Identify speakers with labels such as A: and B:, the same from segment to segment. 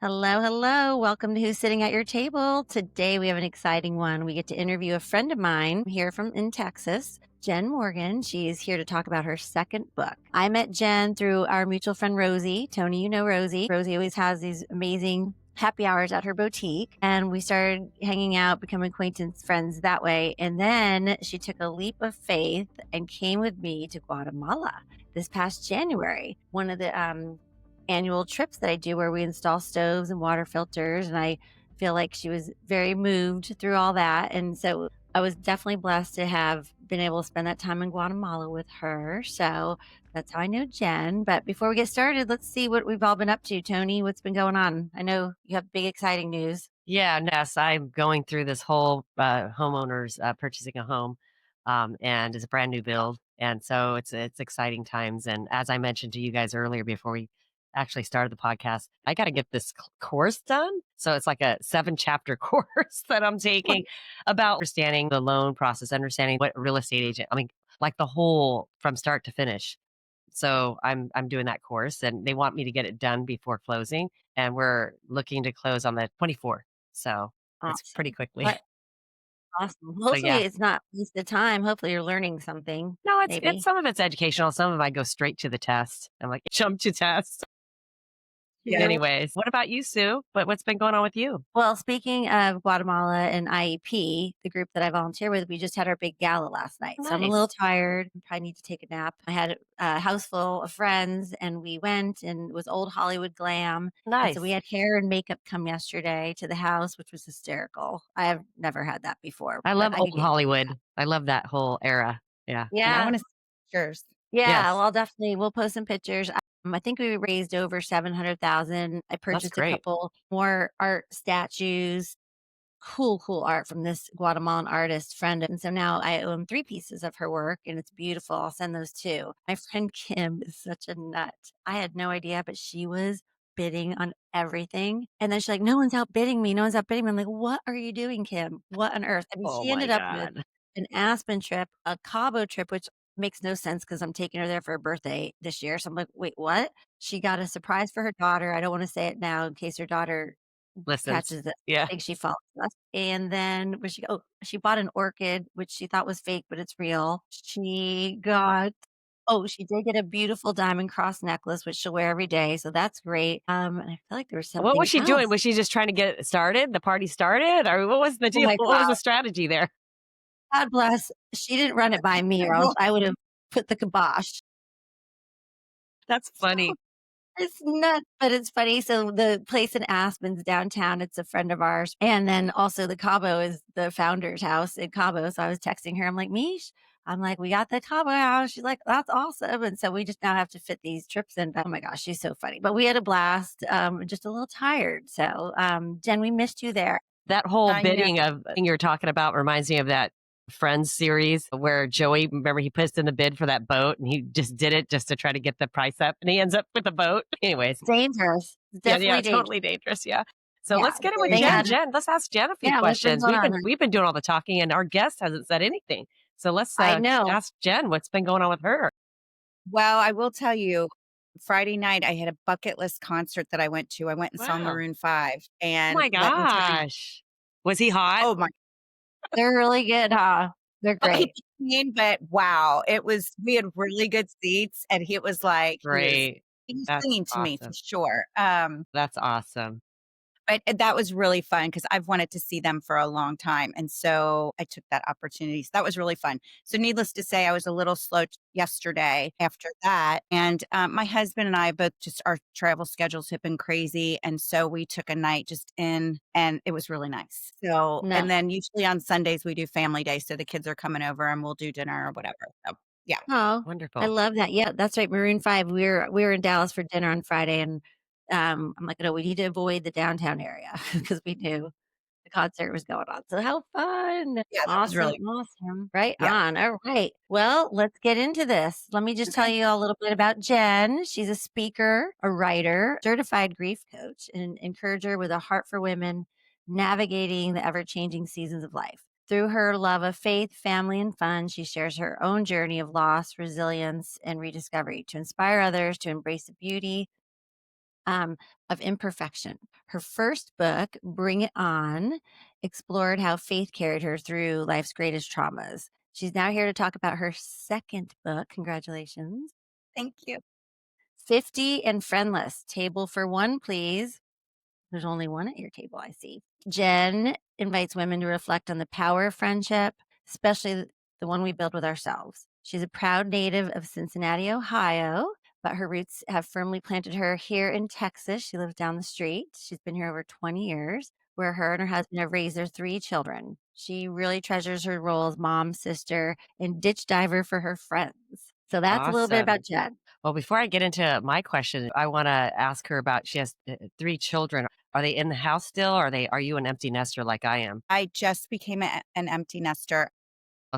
A: Hello, hello. Welcome to Who's Sitting at Your Table. Today we have an exciting one. We get to interview a friend of mine here from in Texas, Jen Morgan. She is here to talk about her second book. I met Jen through our mutual friend Rosie. Toni, you know Rosie. Rosie always has these amazing happy hours at her boutique, and we started hanging out, becoming acquaintance friends that way. And then she took a leap of faith and came with me to Guatemala this past January. One of the annual trips that I do where we install stoves and water filters. And I feel like she was very moved through all that. And so I was definitely blessed to have been able to spend that time in Guatemala with her. So that's how I know Jen. But before we get started, let's see what we've all been up to. Toni, what's been going on? I know you have big, exciting news.
B: Yeah, yes, I'm going through this whole homeowners purchasing a home, and it's a brand new build, and so it's exciting times. And as I mentioned to you guys earlier, before we actually started the podcast, I got to get this course done. So it's like a 7-chapter course that I'm taking about understanding the loan process, understanding what a real estate agent. I mean, like the whole from start to finish. So I'm doing that course, and they want me to get it done before closing, and we're looking to close on the 24th. So it's pretty
A: Awesome.
B: quickly.
A: What awesome.
B: So
A: Hopefully
B: yeah.
A: it's not wasted time. Hopefully you're learning something,
B: No, it's
A: maybe.
B: some of it's educational, some of it I go straight to the test. I'm like, jump to test.
A: Yeah.
B: Anyways, what about you, Sue? What's been going on with you?
A: Well, speaking of Guatemala and IEP, the group that I volunteer with, we just had our big gala last night. So I'm a little
B: Nice.
A: tired. Probably need to take a nap. I had a house full of friends and we went and it was old Hollywood glam. And so we
B: Nice.
A: had hair and makeup come yesterday to the house, which was hysterical. I have never had that before,
B: I
A: but
B: love
A: I
B: old
A: could get used to that.
B: Hollywood. I love that whole era. Yeah.
C: And I
A: Yeah.
C: wanna see pictures.
A: Yeah. Well,
B: Yes.
A: I'll definitely, we'll post some pictures. I think we raised over 700,000. I
B: That's
A: purchased a
B: great.
A: couple more art statues, cool art from this Guatemalan artist friend. And so now I own 3 pieces of her work and it's beautiful. I'll send those too. My friend Kim is such a nut. I had no idea, but she was bidding on everything. And then she's like, no one's outbidding me. No one's outbidding me. I'm like, what are you doing, Kim? What on earth? I mean,
B: Oh
A: she
B: my
A: ended up with
B: God.
A: an Aspen trip, a Cabo trip, which makes no sense because I'm taking her there for her birthday this year. So I'm like, wait, what? She got a surprise for her daughter. I don't want to say it now in case her daughter
B: Listens.
A: catches this. I
B: Yeah.
A: think she follows us. And then where she oh, she bought an orchid, which she thought was fake, but it's real. She got she did get a beautiful diamond cross necklace, which she'll wear every day. So that's great. And I feel like there was
B: What was
A: something
B: she doing?
A: else.
B: Was she just trying to get it started? The party started? Or what was the
A: Oh
B: deal?
A: my
B: What was the
A: God.
B: strategy there?
A: God bless. She didn't run it by me or else I would have put the kibosh.
B: That's funny.
A: It's nuts, but it's funny. So the place in Aspen's downtown, it's a friend of ours. And then also the Cabo is the founder's house in Cabo. So I was texting her. I'm like, Mish, I'm like, we got the Cabo house. She's like, that's awesome. And so we just now have to fit these trips in. Oh my gosh, she's so funny. But we had a blast. Just a little tired. So Jen, we missed you there.
B: That whole
C: I know.
B: bidding of thing you're talking about reminds me of that Friends series where Joey, remember he puts in the bid for that boat and he just did it just to try to get the price up and he ends up with a boat. Anyways,
A: Dangerous. It's
B: yeah, yeah,
A: definitely dangerous.
B: totally dangerous. Yeah. So
A: Yeah.
B: let's get it with
C: Very
A: They
B: Jen.
A: had,
C: dangerous.
B: Jen, let's ask Jen a few
A: yeah, what's been
B: questions.
A: going on?
B: We've been doing all the talking and our guest hasn't said anything. So let's
A: I know.
B: ask Jen what's been going on with her.
C: Well, I will tell you, Friday night, I had a bucket list concert that I went to. I went and saw
B: Wow.
C: Maroon 5,
B: Oh
C: and
B: my
C: let me tell you,
B: gosh. Was he hot?
C: oh my
A: They're really good, huh? They're
C: he
A: great.
C: mean, but wow, we had really good seats, and he was like
B: Great.
C: he was
B: That's
C: singing to me for
B: awesome.
C: sure.
B: That's awesome.
C: But that was really fun because I've wanted to see them for a long time, and so I took that opportunity. So that was really fun. So needless to say, I was a little slow yesterday after that, and, my husband and I both just our travel schedules have been crazy, and so we took a night just in, and it was really nice. So
A: No.
C: and then usually on Sundays, we do family day, so the kids are coming over and we'll do dinner or whatever. So, yeah.
A: Oh, I
B: Wonderful.
A: love that. Yeah, that's right, Maroon 5. We were in Dallas for dinner on Friday, and, I'm like, "No, we need to avoid the downtown area," because we knew the concert was going on. So how fun.
C: Yeah, that was
A: Awesome,
C: really
A: awesome. Right
C: yeah.
A: on. All right. Well, let's get into this. Let me just tell
C: Okay.
A: you a little bit about Jen. She's a speaker, a writer, certified grief coach, and an encourager with a heart for women navigating the ever-changing seasons of life. Through her love of faith, family, and fun, she shares her own journey of loss, resilience, and rediscovery to inspire others to embrace the beauty um, of imperfection. Her first book, Bring It On, explored how faith carried her through life's greatest traumas. She's now here to talk about her second book. Congratulations.
C: Thank you.
A: 50 and Friendless. Table for one, please. There's only one at your table, I see. Jen invites women to reflect on the power of friendship, especially the one we build with ourselves. She's a proud native of Cincinnati, Ohio, but her roots have firmly planted her here in Texas. She lives down the street. She's been here over 20 years, where her and her husband have raised their three children. She really treasures her role as mom, sister, and ditch diver for her friends. So that's a little bit
B: Awesome.
A: about Jen.
B: Well, before I get into my question, I want to ask her about she has three children. Are they in the house still? Or are you an empty nester like I am?
C: I just became an empty nester.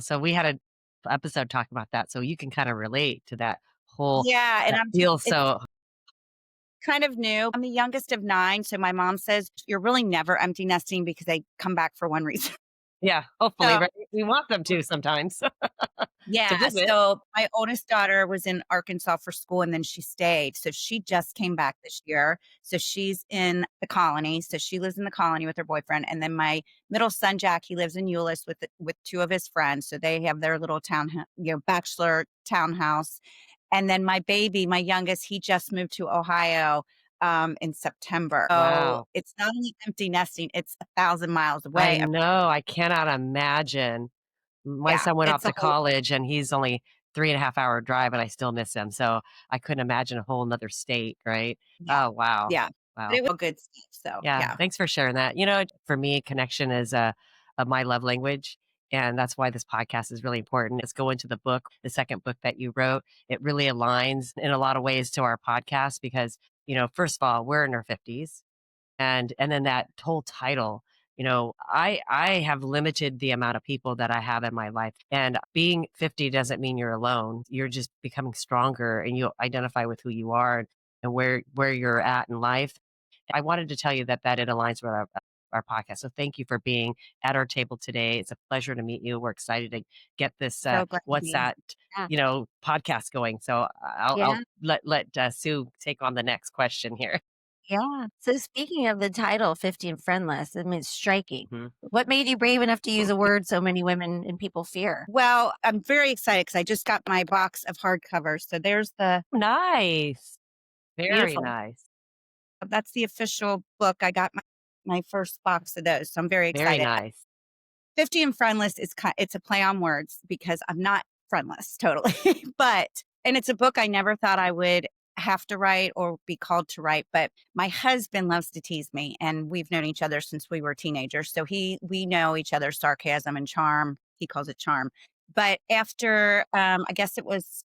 B: So we had an episode talking about that. So you can kind of relate to that whole
C: Yeah, and
B: that
C: I'm just
B: feel.
C: it's
B: So
C: kind of new. I'm the youngest of 9, so my mom says, "You're really never empty nesting because they come back for one reason."
B: yeah, hopefully,
C: So
B: right? We want them to sometimes to
C: yeah,
B: visit.
C: so my oldest daughter was in Arkansas for school and then she stayed. So she just came back this year. So she's in the colony. So she lives in the colony with her boyfriend. And then my middle son Jack, he lives in Euless with two of his friends. So they have their little bachelor townhouse. And then my baby, my youngest, he just moved to Ohio in September. So
B: Wow.
C: it's not only empty nesting, it's 1,000 miles
B: I
C: away.
B: know. I cannot imagine. My
C: Yeah,
B: son went off
C: it's a
B: to
C: whole
B: college and he's only 3.5 hour drive and I still miss him. So I couldn't imagine a whole nother state, right?
C: yeah,
B: Oh, wow.
C: yeah. But
B: Wow.
C: it was all good stuff. So
B: Yeah.
C: yeah.
B: Thanks for sharing that. For me, connection is my love language. And that's why this podcast is really important. Let's go into the book, the second book that you wrote. It really aligns in a lot of ways to our podcast because, first of all, we're in our 50s and then that whole title, I have limited the amount of people that I have in my life, and being 50 doesn't mean you're alone. You're just becoming stronger and you identify with who you are and where you're at in life. I wanted to tell you that it aligns with our podcast, so thank you for being at our table today. It's a pleasure to meet you. We're excited to get this
C: So glad to
B: what's
C: be
B: that
A: Yeah.
B: podcast going. So I'll
A: Yeah.
B: let Sue take on the next question here.
A: Yeah. So speaking of the title, 50 and Friendless, I mean, it's striking.
B: Mhm.
A: What made you brave enough to use a word so many women and people fear?
C: Well, I'm very excited because I just got my box of hardcovers. So there's
B: Nice. Very
A: Beautiful.
B: nice.
C: that's the official book. I got my first box of those. So I'm very
B: Very
C: excited.
B: nice.
C: 50 and friendless is it's a play on words because I'm not friendless totally. And it's a book I never thought I would have to write or be called to write, but my husband loves to tease me and we've known each other since we were teenagers. So we know each other's sarcasm and charm. He calls it charm. But after I guess it was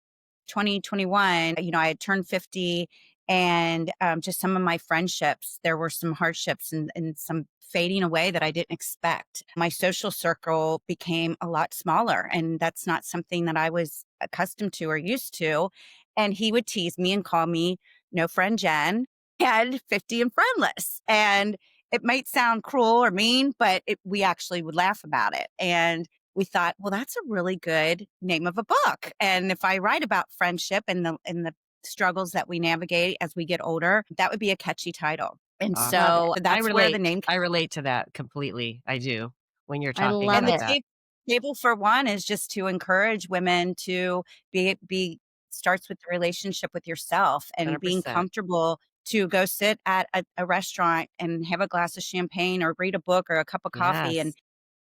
C: 2021, I had turned 50 and just some of my friendships, there were some hardships and some fading away that I didn't expect. My social circle became a lot smaller, and that's not something that I was accustomed to or used to. And he would tease me and call me no friend Jen and 50 and friendless. And it might sound cruel or mean, but we actually would laugh about it. And we thought, well, that's a really good name of a book. And if I write about friendship and the struggles that we navigate as we get older, that would be a catchy title. And
B: Awesome.
A: Love it.
C: so
B: I
C: that's where the
B: relate.
C: name
B: I relate to that completely. I do when you're
A: I
B: talking
A: love
C: and the
B: about
A: it.
B: that.
C: table for one is just to encourage women to be starts with the relationship with yourself and being
B: 100%.
C: comfortable to go sit at a restaurant and have a glass of champagne or read a book or a cup of coffee and
B: Yes.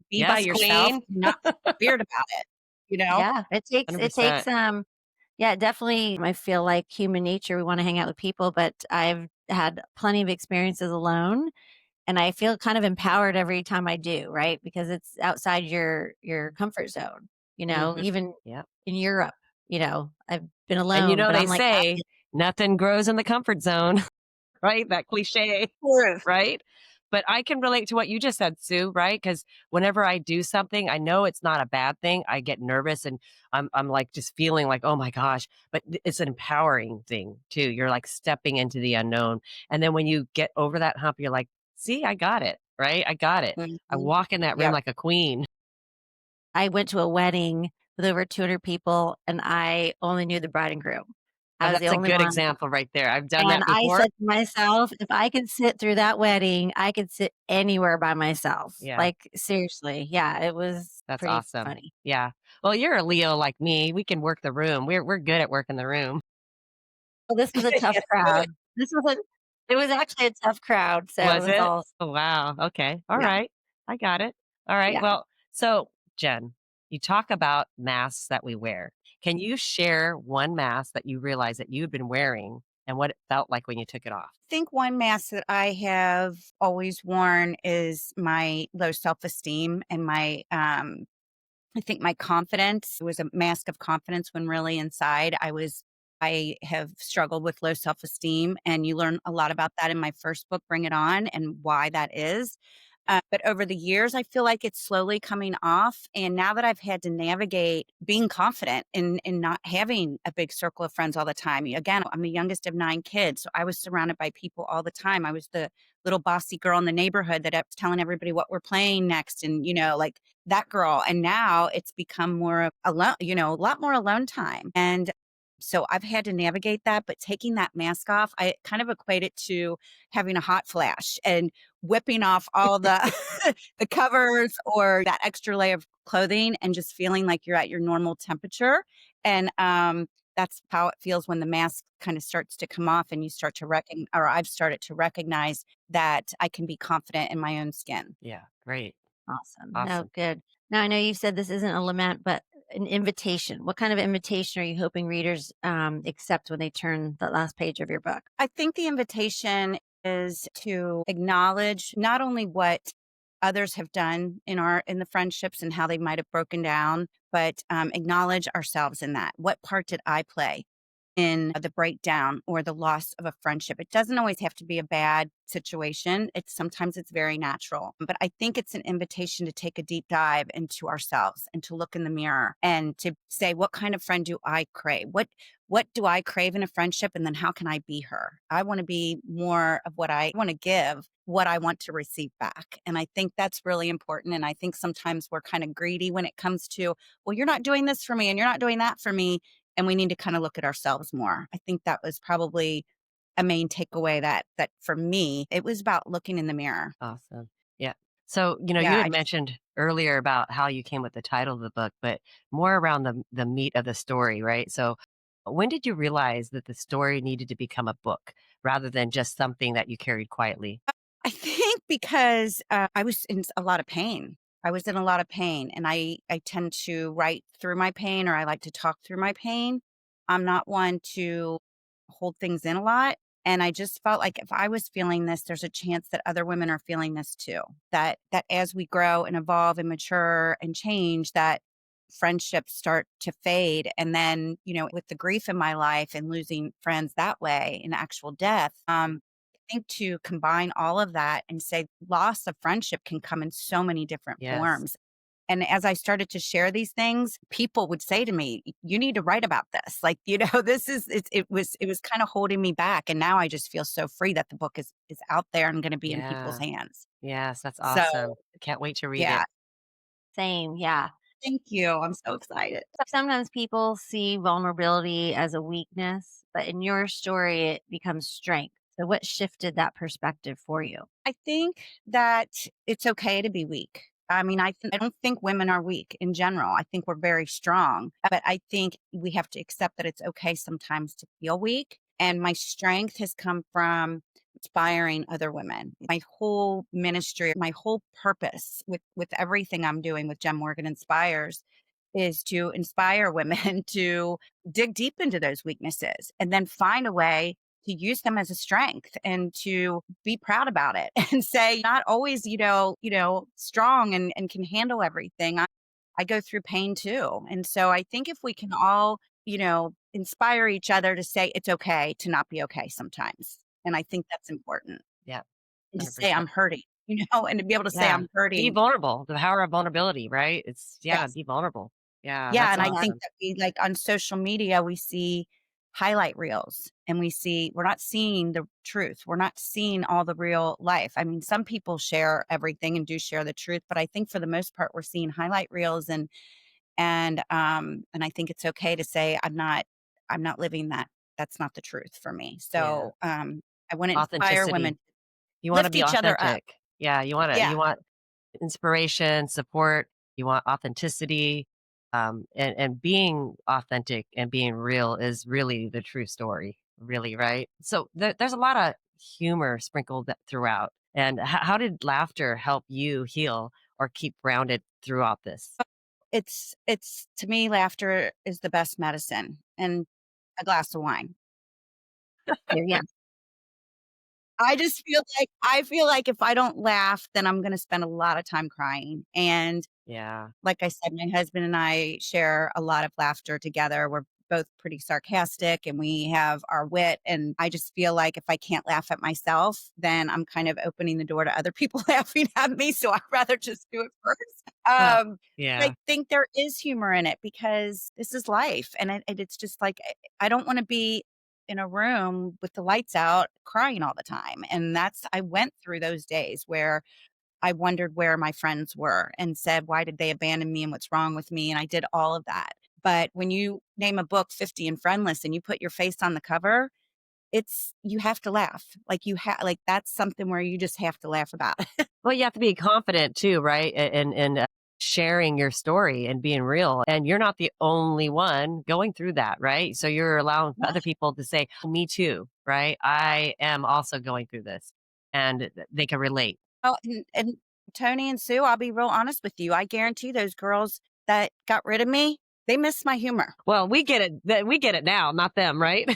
C: be by
B: Yes,
C: yourself,
B: queen.
C: not weird about it, you know?
A: Yeah. It takes
B: 100%.
A: yeah, definitely I feel like human nature, we want to hang out with people, but I've had plenty of experiences alone and I feel kind of empowered every time I do, right? Because it's outside your comfort zone,
B: Mhm.
A: even
B: Yep.
A: in Europe, I've been
B: And
A: alone, but
B: they
A: I'm like
B: say
A: happy.
B: nothing grows in the comfort zone, right? That cliche.
C: Truth.
B: Right? But I can relate to what you just said, Sue, right? Because whenever I do something, I know it's not a bad thing. I get nervous and I'm like just feeling like, oh my gosh, but it's an empowering thing too. You're like stepping into the unknown. And then when you get over that hump, you're like, see, I got it, right? I got it. I
C: Mhm.
B: walk in that room
C: Yep.
B: like a queen.
A: I went to a wedding with over 200 people and I only knew the bride and groom.
B: Oh,
A: I was the
B: that's a
A: only
B: good
A: one.
B: example right there. I've done
A: And
B: that
A: I
B: before.
A: said to myself, if I could sit through that wedding, I could sit anywhere by myself.
B: Yeah,
A: Like, seriously. Yeah, it was
B: that's
A: pretty
B: awesome.
A: funny.
B: Yeah. Well, you're a Leo like me. We can work the room. We're good at working the room.
A: Well, this was a tough
C: Yes, good.
A: crowd. This was a it was actually a tough crowd, so it
B: Was
A: was
B: it?
A: all
B: Oh, wow. Okay. All
A: yeah,
B: right. I got it. All right.
A: yeah.
B: Well, so Jen, you talk about masks that we wear. Can you share one mask that you realize that you've been wearing and what it felt like when you took it off?
C: I think one mask that I have always worn is my low self-esteem and I think my confidence. It was a mask of confidence when really inside I have struggled with low self-esteem, and you learn a lot about that in my first book, Bring It On, and why that is. But over the years, I feel like it's slowly coming off. And now that I've had to navigate being confident in not having a big circle of friends all the time. Again, I'm the youngest of 9 kids. So I was surrounded by people all the time. I was the little bossy girl in the neighborhood that I was telling everybody what we're playing next. And, like that girl. And now it's become more of alone, a lot more alone time. And so I've had to navigate that, but taking that mask off, I kind of equate it to having a hot flash and whipping off all the the covers or that extra layer of clothing and just feeling like you're at your normal temperature. And that's how it feels when the mask kind of starts to come off and you start to recognize, or I've started to recognize that I can be confident in my own skin.
B: Yeah. Great.
A: Awesome. No,
B: Awesome.
A: good. Now I know you said this isn't a lament, but an invitation. What kind of invitation are you hoping readers accept when they turn the last page of your book?
C: I think the invitation is to acknowledge not only what others have done in the friendships and how they might have broken down, but acknowledge ourselves in that. What part did I play in the breakdown or the loss of a friendship? It doesn't always have to be a bad situation. It's very natural. But I think it's an invitation to take a deep dive into ourselves and to look in the mirror and to say, what kind of friend do I crave? What do I crave in a friendship? And then how can I be her? I want to be more of what I want to give, what I want to receive back. And I think that's really important. And I think sometimes we're kind of greedy when it comes to, well, you're not doing this for me and you're not doing that for me. And we need to kind of look at ourselves more. I think that was probably a main takeaway that for me, it was about looking in the mirror.
B: Awesome. Yeah. So, you
C: Yeah,
B: had
C: I just
B: mentioned earlier about how you came with the title of the book, but more around the meat of the story, right? So, when did you realize that the story needed to become a book rather than just something that you carried quietly?
C: I think because, I was in a lot of pain. I was in a lot of pain, and I tend to write through my pain, or I like to talk through my pain. I'm not one to hold things in a lot, and I just felt like if I was feeling this, there's a chance that other women are feeling this too. That as we grow and evolve and mature and change, that friendships start to fade, and then, with the grief in my life and losing friends that way in actual death, think to combine all of that and say loss of friendship can come in so many different
B: Yes.
C: forms. And as I started to share these things, people would say to me, "You need to write about this." Like, this is it was kind of holding me back. And now I just feel so free that the book is out there and going to be in people's
B: Yeah.
C: hands.
B: Yes, that's
C: So
B: awesome. Can't wait to read
C: yeah,
B: it.
A: Same. Yeah.
C: thank you. I'm so excited.
A: Sometimes people see vulnerability as a weakness, but in your story, it becomes strength. So, what shifted that perspective for you?
C: I think that it's okay to be weak. I mean, I don't think women are weak in general. I think we're very strong, but I think we have to accept that it's okay sometimes to feel weak. And my strength has come from inspiring other women. My whole ministry, my whole purpose with everything I'm doing with Jem Morgan Inspires is to inspire women to dig deep into those weaknesses and then find a way to use them as a strength and to be proud about it and say not always, strong and can handle everything. I go through pain too. And so I think if we can all, inspire each other to say it's okay to not be okay sometimes. And I think that's important.
B: Yeah,
C: And to say
B: 100%.
C: I'm hurting, and to be able to say
B: Yeah.
C: I'm
B: Be
C: hurting.
B: vulnerable. The power of vulnerability, right? Yeah,
C: Yes.
B: be vulnerable. Yeah,
C: Yeah,
B: that's
C: and I
A: Yeah.
C: think
B: awesome.
C: that we like on social media, we see highlight reels and we're not seeing the truth. We're not seeing all the real life. I mean, some people share everything and do share the truth, but I think for the most part we're seeing highlight reels and I think it's okay to say I'm not living that. that's not the truth for me.
B: Yeah.
C: So, I want to inspire women
B: Authenticity.
C: to
B: You wanna
C: lift
B: be
C: each other up.
B: authentic. Yeah,
C: Yeah.
B: you want inspiration, support, you want authenticity, and being authentic and being real is really the true story, really, right? So there's a lot of humor sprinkled throughout. And how did laughter help you heal or keep grounded throughout this?
C: It's to me, laughter is the best medicine, and a glass of wine.
A: Yeah.
C: I feel like if I don't laugh, then I'm gonna spend a lot of time crying, and
B: Yeah.
C: like I said, my husband and I share a lot of laughter together. We're both pretty sarcastic and we have our wit. And I just feel like if I can't laugh at myself, then I'm kind of opening the door to other people laughing at me. So I'd rather just do it first.
B: Well,
C: I
B: yeah.
C: think there is humor in it because this is life. And it's just like, I don't want to be in a room with the lights out crying all the time. And I went through those days where I wondered where my friends were and said, "Why did they abandon me and what's wrong with me?" And I did all of that. But when you name a book 50 and Friendless and you put your face on the cover, you have to laugh. Like that's something where you just have to laugh about it.
B: Well, you have to be confident too, right? And sharing your story and being real. And you're not the only one going through that, right? So you're allowing other people to say, "Me too," right? I am also going through this, and they can relate.
C: Well, and Tony and Sue, I'll be real honest with you. I guarantee those girls that got rid of me, they miss my humor.
B: Well, we get it. We get it now, not them, right?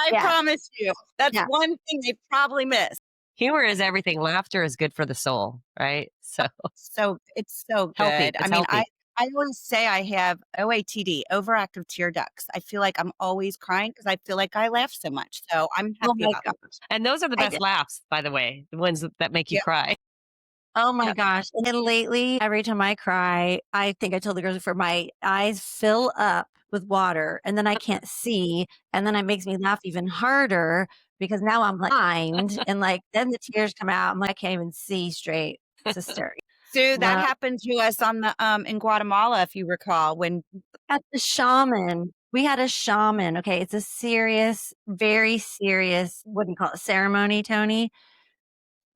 C: I
A: Yeah.
C: promise you. That's
A: Yeah.
C: one thing they probably miss.
B: Humor is everything. Laughter is good for the soul, right? So
C: So it's so
B: healthy.
C: good. I
B: It's
C: mean,
B: healthy.
C: I always say I have OATD, overactive tear ducts. I feel like I'm always crying because I feel like I laugh so much. So I'm
A: Oh
C: happy
A: my
C: about
A: gosh.
B: And those are the
A: I
B: best laughs, by the way, the ones that make you
C: yeah,
B: cry.
A: Oh my
C: yeah.
A: gosh. And then lately, every time I cry, I think I told the girls before, my eyes fill up with water and then I can't see. And then it makes me laugh even harder because now I'm like blind and like then the tears come out. I'm like, I can't even see straight. It's hysterical.
C: Sue, that
A: Well,
C: happened to us on the in Guatemala, if you recall, when
A: at the shaman, we had a shaman. Okay. It's a serious, very serious, what do you call it? Ceremony, Tony.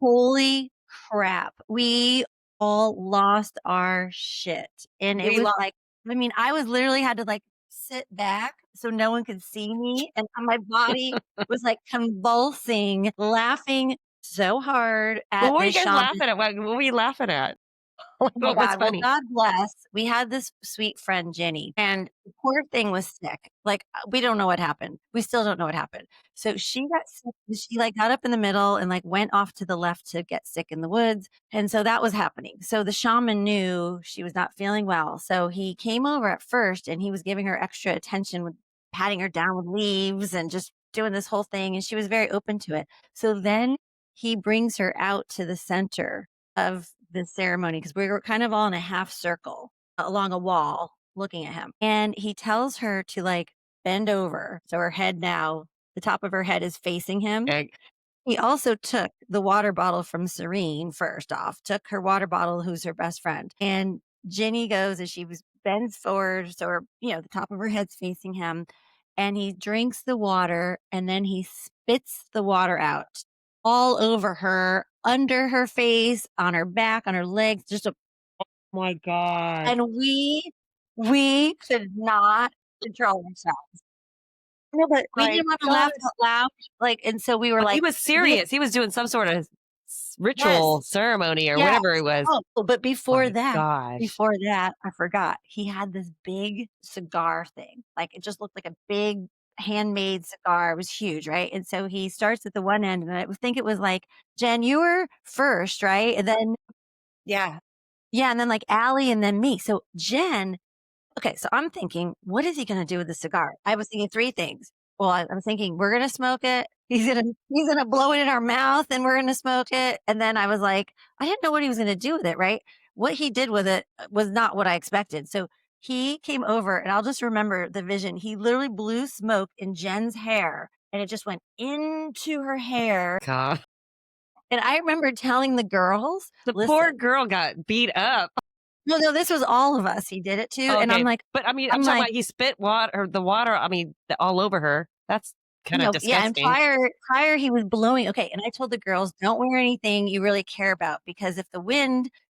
A: Holy crap. We all lost our shit. And it
C: we
A: was
C: lost.
A: like, I mean, I was literally had to like sit back so no one could see me. And my body was like convulsing, laughing so hard
B: Well,
A: at
B: what were you
A: this
B: guys
A: shaman.
B: laughing at? What were you laughing at? Like,
A: Oh my
B: what was
A: God. Well,
B: funny?
A: God bless. We had this sweet friend, Jenny, and the poor thing was sick. Like, we don't know what happened. We still don't know what happened. So she got sick. She like got up in the middle and like went off to the left to get sick in the woods. And so that was happening. So the shaman knew she was not feeling well. So he came over at first and he was giving her extra attention with patting her down with leaves and just doing this whole thing. And she was very open to it. So then he brings her out to the center of the ceremony because we were kind of all in a half circle along a wall looking at him. And he tells her to like bend over. So her head now, the top of her head is facing him.
B: Eh,
A: He also took the water bottle from Serene first off, took her water bottle, who's her best friend. And Ginny goes as she was bends forward. So her, the top of her head's facing him. And he drinks the water and then he spits the water out all over her, under her face, on her back, on her legs,
B: my God.
A: and we could not control ourselves. No, but we
C: My
A: didn't want to
C: God,
A: laugh out loud, like, and so we were
B: He
A: like,
B: was
A: we
B: serious. He was doing some sort of
C: yes,
B: ritual ceremony or
A: yes.
B: whatever it was.
A: Oh, but
B: My gosh.
A: before that, I forgot. He had this big cigar thing. Like, it just looked like a big handmade cigar. It was huge, right? And so he starts at the one end, and I would think it was like, "Jen, you were first, right?" And then
C: yeah.
A: yeah, and then, like, Allie and then me. So Jen okay, so I'm thinking, what is he gonna do with the cigar? I was thinking 3 things. Well, I'm thinking, we're gonna smoke it. He's gonna blow it in our mouth, and we're gonna smoke it, and then I was like, I didn't know what he was gonna do with it, right? What he did with it was not what I expected. So he came over, and I'll just remember the vision. He literally blew smoke in Jen's hair, and it just went into her hair,
B: God.
A: and I remember telling the girls,
B: The poor
A: "Listen."
B: girl got beat up.
A: No, this was all of us he did it to, and I'm
B: Okay.
A: like
B: But I mean, I'm
A: I'm
B: talking
A: like
B: about he spit water or the water, all over her. That's kind of
A: Yeah, and
B: disgusting.
A: prior he was blowing okay, and I told the girls, "Don't wear anything you really care about because if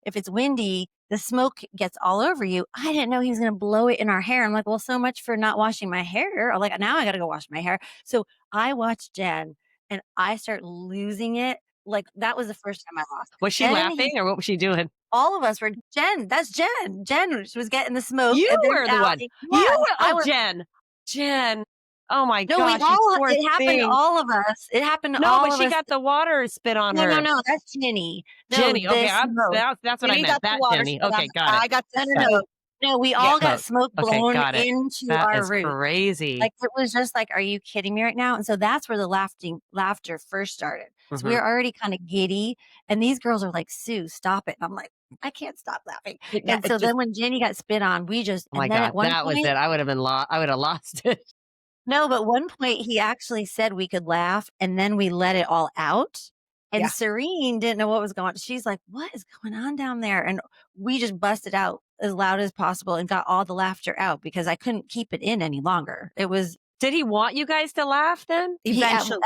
A: it's windy, the smoke gets all over you." I didn't know he was gonna blow it in our hair. I'm like, "Well, so much for not washing my hair." I'm like, "Now I gotta go wash my hair." So, I watched Jen, and I start losing it, like, that was the first time I lost it.
B: Was she
A: Then
B: laughing
A: he
B: or what was she doing?
A: all of us were, "Jen, that's Jen." Jen was getting the smoke,
B: You
A: and then
B: were the one.
A: Allie
B: You
A: yes,
B: were
A: I
B: oh,
A: was
B: Jen. Jen. Oh my
A: no, we
B: gosh, you
A: all
B: poor
A: it happened to
B: thing.
A: all of us. It happened to
B: No, but
A: all of
B: she
A: us.
B: got the water spit on
A: No, no,
B: her.
A: no, that's Ginny. No,
B: Jenny. Okay,
A: this no.
B: that's what I
C: Jenny
B: meant.
C: got the
B: That
C: water
B: Jenny.
C: spit on
B: Okay, got it.
C: I got the
A: No, no,
B: Got it.
A: no.
C: smoke.
A: No, we
C: Yeah.
A: all got
B: Smoke.
A: smoke
B: Okay,
A: blown
B: got it.
A: into
B: That
A: our
B: is
A: roof.
B: crazy.
A: Like, it was just like, "Are you kidding me right now?" And so that's where the laughter first started. So we
B: Mhm.
A: were already kinda giddy, and these girls are like, "Sue, stop it." And I'm like, "I can't stop laughing."
C: Yeah,
A: And
C: it
A: so
C: just
A: then when Jenny got spit on, we just
B: Oh my
A: and then at
B: god,
A: one
B: that was
A: point
B: it. I would have lost it.
A: no, but one point he actually said we could laugh, and then we let it all out, and
C: yeah.
A: Serene didn't know what was going on. She's like, "What is going on down there?" And we just busted out as loud as possible and got all the laughter out because I couldn't keep it in any longer. It was
B: Did he want you guys to laugh then?
A: he
C: Eventually.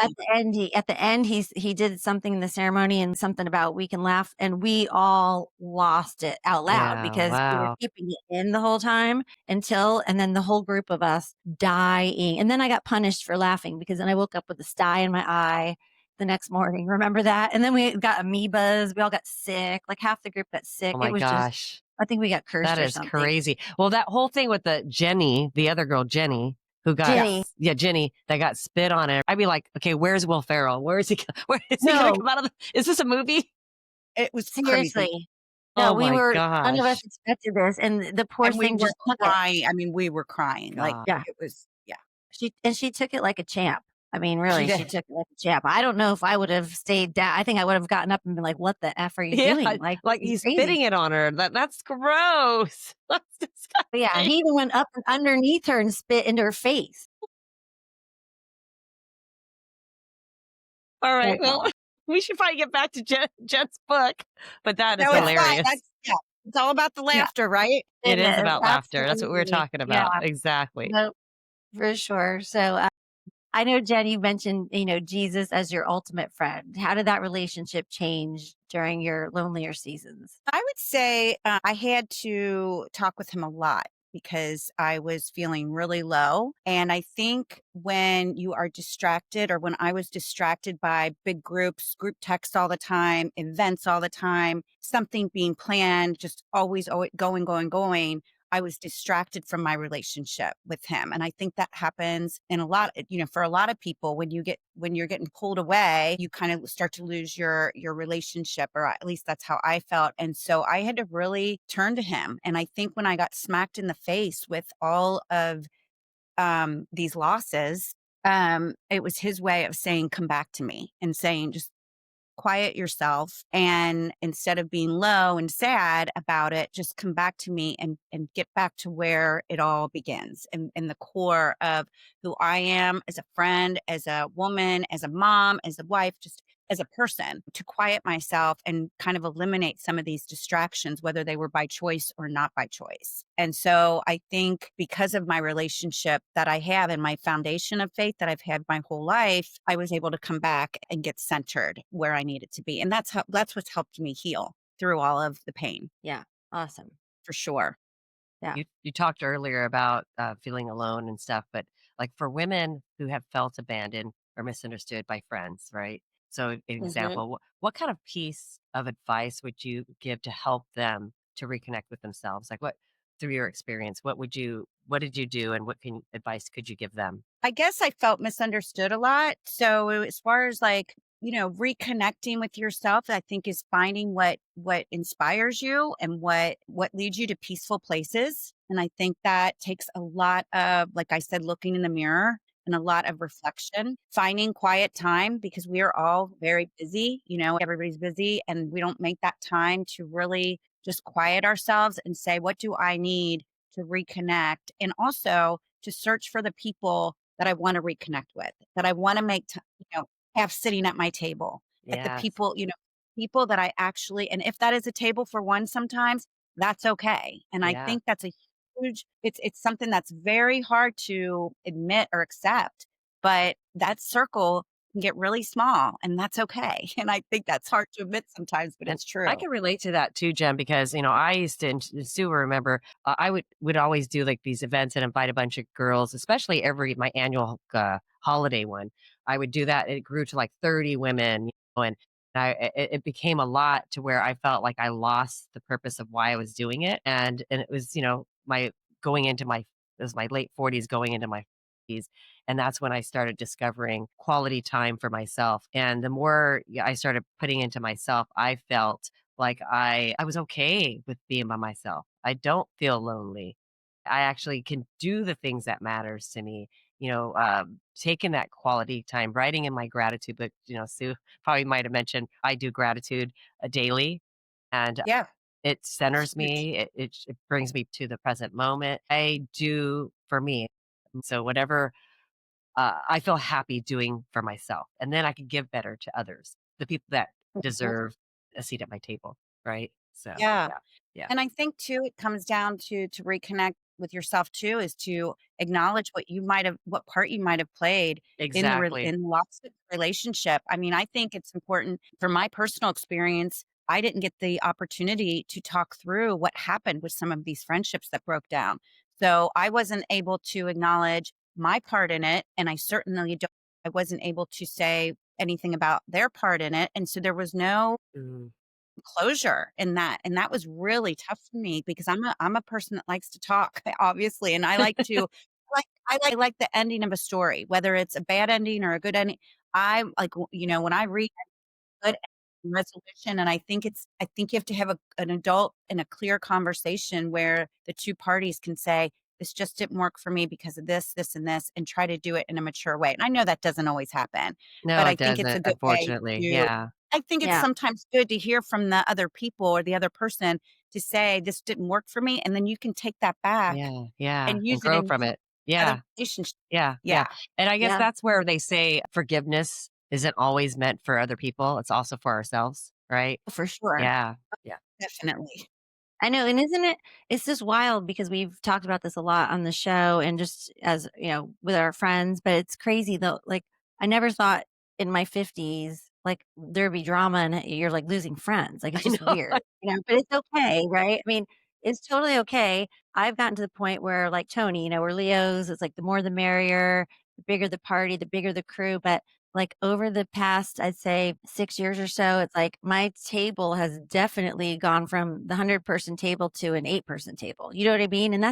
A: at the end, he did something in the ceremony and something about we can laugh, and we all lost it out loud
B: Yeah,
A: because we were
B: wow.
A: keeping it in the whole time and then the whole group of us dying, and then I got punished for laughing because then I woke up with a sty in my eye the next morning, remember that? And then we got amoebas, we all got sick, like half the group got sick,
B: Oh
A: it
B: my
A: was just
B: gosh.
A: I think we got
B: That
A: cursed or
B: is
A: something.
B: crazy. Well, that whole thing with the Jenny, the other girl, Jenny, who got
A: Ginny,
C: Yes.
B: yeah, Jenny, that got spit on it. I'd be like, okay, where's Will Ferrell? Where is he? Where is he going to
A: no,
B: come out of? Is this a movie?
C: It was crazy.
A: seriously. No,
B: Oh
A: we
B: my
A: were none of us
B: gosh.
A: expected this, and the poor
C: And we
A: thing
C: were
A: just took it.
C: crying. I mean, we were crying. Like,
B: God.
A: Yeah.
C: it was yeah.
A: She took it like a champ. I mean,
C: She
A: really, she
C: did.
A: took it like a champ. I don't know if I would have stayed down. I think I would have gotten up and been like, "What the F are you
B: Yeah,
A: doing?" Like,
B: like
A: this is
B: he's
A: crazy.
B: spitting it on her. That's gross. That's
A: But yeah,
B: disgusting.
A: he even went up and underneath her and spit into her face.
B: All right.
A: Oh
B: Well,
A: god.
B: we should probably get back to Jen's book, but that is
C: No, it's fine.
B: hilarious.
C: That's yeah. It's all about the
A: Yeah,
C: laughter, right?
B: It
A: it
B: is
A: is,
B: about laughter. That's what we were
A: absolutely.
B: talking
A: Yeah,
B: about. Exactly.
A: no, for sure. So, I know, Jen, you mentioned, Jesus as your ultimate friend. How did that relationship change during your lonelier seasons?
C: I would say I had to talk with him a lot because I was feeling really low. And I think when you are distracted, or when I was distracted by big groups, group text all the time, events all the time, something being planned, just always going, going, going. I was distracted from my relationship with him. And I think that happens in a lot, for a lot of people when you're getting pulled away, you kind of start to lose your relationship, or at least that's how I felt. And so I had to really turn to him. And I think when I got smacked in the face with all of these losses, it was his way of saying, come back to me, and saying, just quiet yourself, and instead of being low and sad about it, just come back to me and get back to where it all begins, and the core of who I am as a friend, as a woman, as a mom, as a wife, just as a person, to quiet myself and kind of eliminate some of these distractions, whether they were by choice or not by choice. And so I think because of my relationship that I have and my foundation of faith that I've had my whole life, I was able to come back and get centered where I needed to be. And that's what's helped me heal through all of the pain,
A: Yeah, awesome.
C: for sure.
A: Yeah.
B: You talked earlier about feeling alone and stuff, but like for women who have felt abandoned or misunderstood by friends, right? So, an
A: Mhm.
B: example, what kind of piece of advice would you give to help them to reconnect with themselves? Like, what through your experience, what did you do, and advice could you give them?
C: I guess I felt misunderstood a lot. So as far as like, reconnecting with yourself, I think is finding what inspires you and what leads you to peaceful places. And I think that takes a lot of, like I said, looking in the mirror and a lot of reflection, finding quiet time, because we are all very busy, everybody's busy, and we don't make that time to really just quiet ourselves and say, what do I need to reconnect? And also to search for the people that I want to reconnect with, that I want to have sitting at my table, at the
B: Yes.
C: people that I actually, and if that is a table for one sometimes, that's okay. And I
B: Yeah.
C: think that's a it's something that's very hard to admit or accept. but that circle can get really small, and that's okay. And I think that's hard to admit sometimes, but
B: And
C: it's
B: I
C: true.
B: can relate to that too, Jen, because I used to, and Sue will remember, I would always do like these events and invite a bunch of girls, especially every my annual holiday one. I would do that. It grew to like 30 women, and it became a lot to where I felt like I lost the purpose of why I was doing it, and it was my going into my it was my late 40s, going into my 50s, and that's when I started discovering quality time for myself. And the more I started putting into myself, I felt like I was okay with being by myself. I don't feel lonely. I actually can do the things that matters to me. Taking that quality time, writing in my gratitude book. Sue probably might have mentioned I do gratitude daily, and
C: Yeah,
B: it
C: it's
B: centers
C: huge.
B: me. It brings me to the present moment. I do for me. So whatever I feel happy doing for myself, and then I can give better to others, the people that
C: Mhm.
B: deserve a seat at my table, right? So,
C: Yeah.
B: yeah, yeah,
C: And I think too, it comes down to reconnect with yourself too, is to acknowledge what part you might have played
B: exactly.
C: in the loss of the relationship. I mean, I think it's important for my personal experience. I didn't get the opportunity to talk through what happened with some of these friendships that broke down. So I wasn't able to acknowledge my part in it. And I wasn't able to say anything about their part in it. And so there was no
B: Mm.
C: closure in that, and that was really tough for me because I'm a person that likes to talk, obviously, and I like the ending of a story, whether it's a bad ending or a good ending. I like, when I read good resolution, and I think you have to have an adult and a clear conversation where the 2 parties can say, "This just didn't work for me because of this, this, and this," and try to do it in a mature way, and I know that doesn't always happen,
B: No,
C: but I
B: it
C: think it's a
B: doesn't,
C: good way
B: unfortunately.
C: to
B: Yeah,
C: I think it's
A: Yeah,
C: sometimes good to hear from the other people or the other person to say, "This didn't work for me," and then you can take that back
B: yeah, yeah,
C: and
B: and
C: use it
B: grow
C: in
B: from it.
C: other
B: Yeah,
C: relationships.
B: yeah, yeah,
C: Yeah.
B: and I guess
A: yeah,
B: that's where they say forgiveness isn't always meant for other people, it's also for ourselves, right?
A: for sure.
B: Yeah, yeah.
C: Definitely.
A: I know, and isn't it it's just wild because we've talked about this a lot on the show and just as, with our friends, but it's crazy though, like, I never thought in my 50s, like, there'd be drama and you're, like, losing friends, like, it's
B: I
A: just
B: know.
A: weird, but it's okay, right? I mean, it's totally okay. I've gotten to the point where, like Tony, we're Leos, it's like the more the merrier, the bigger the party, the bigger the crew, but like over the past, I'd say 6 years or so, it's like my table has definitely gone from the 100-person table to an 8-person table. You know what I mean? And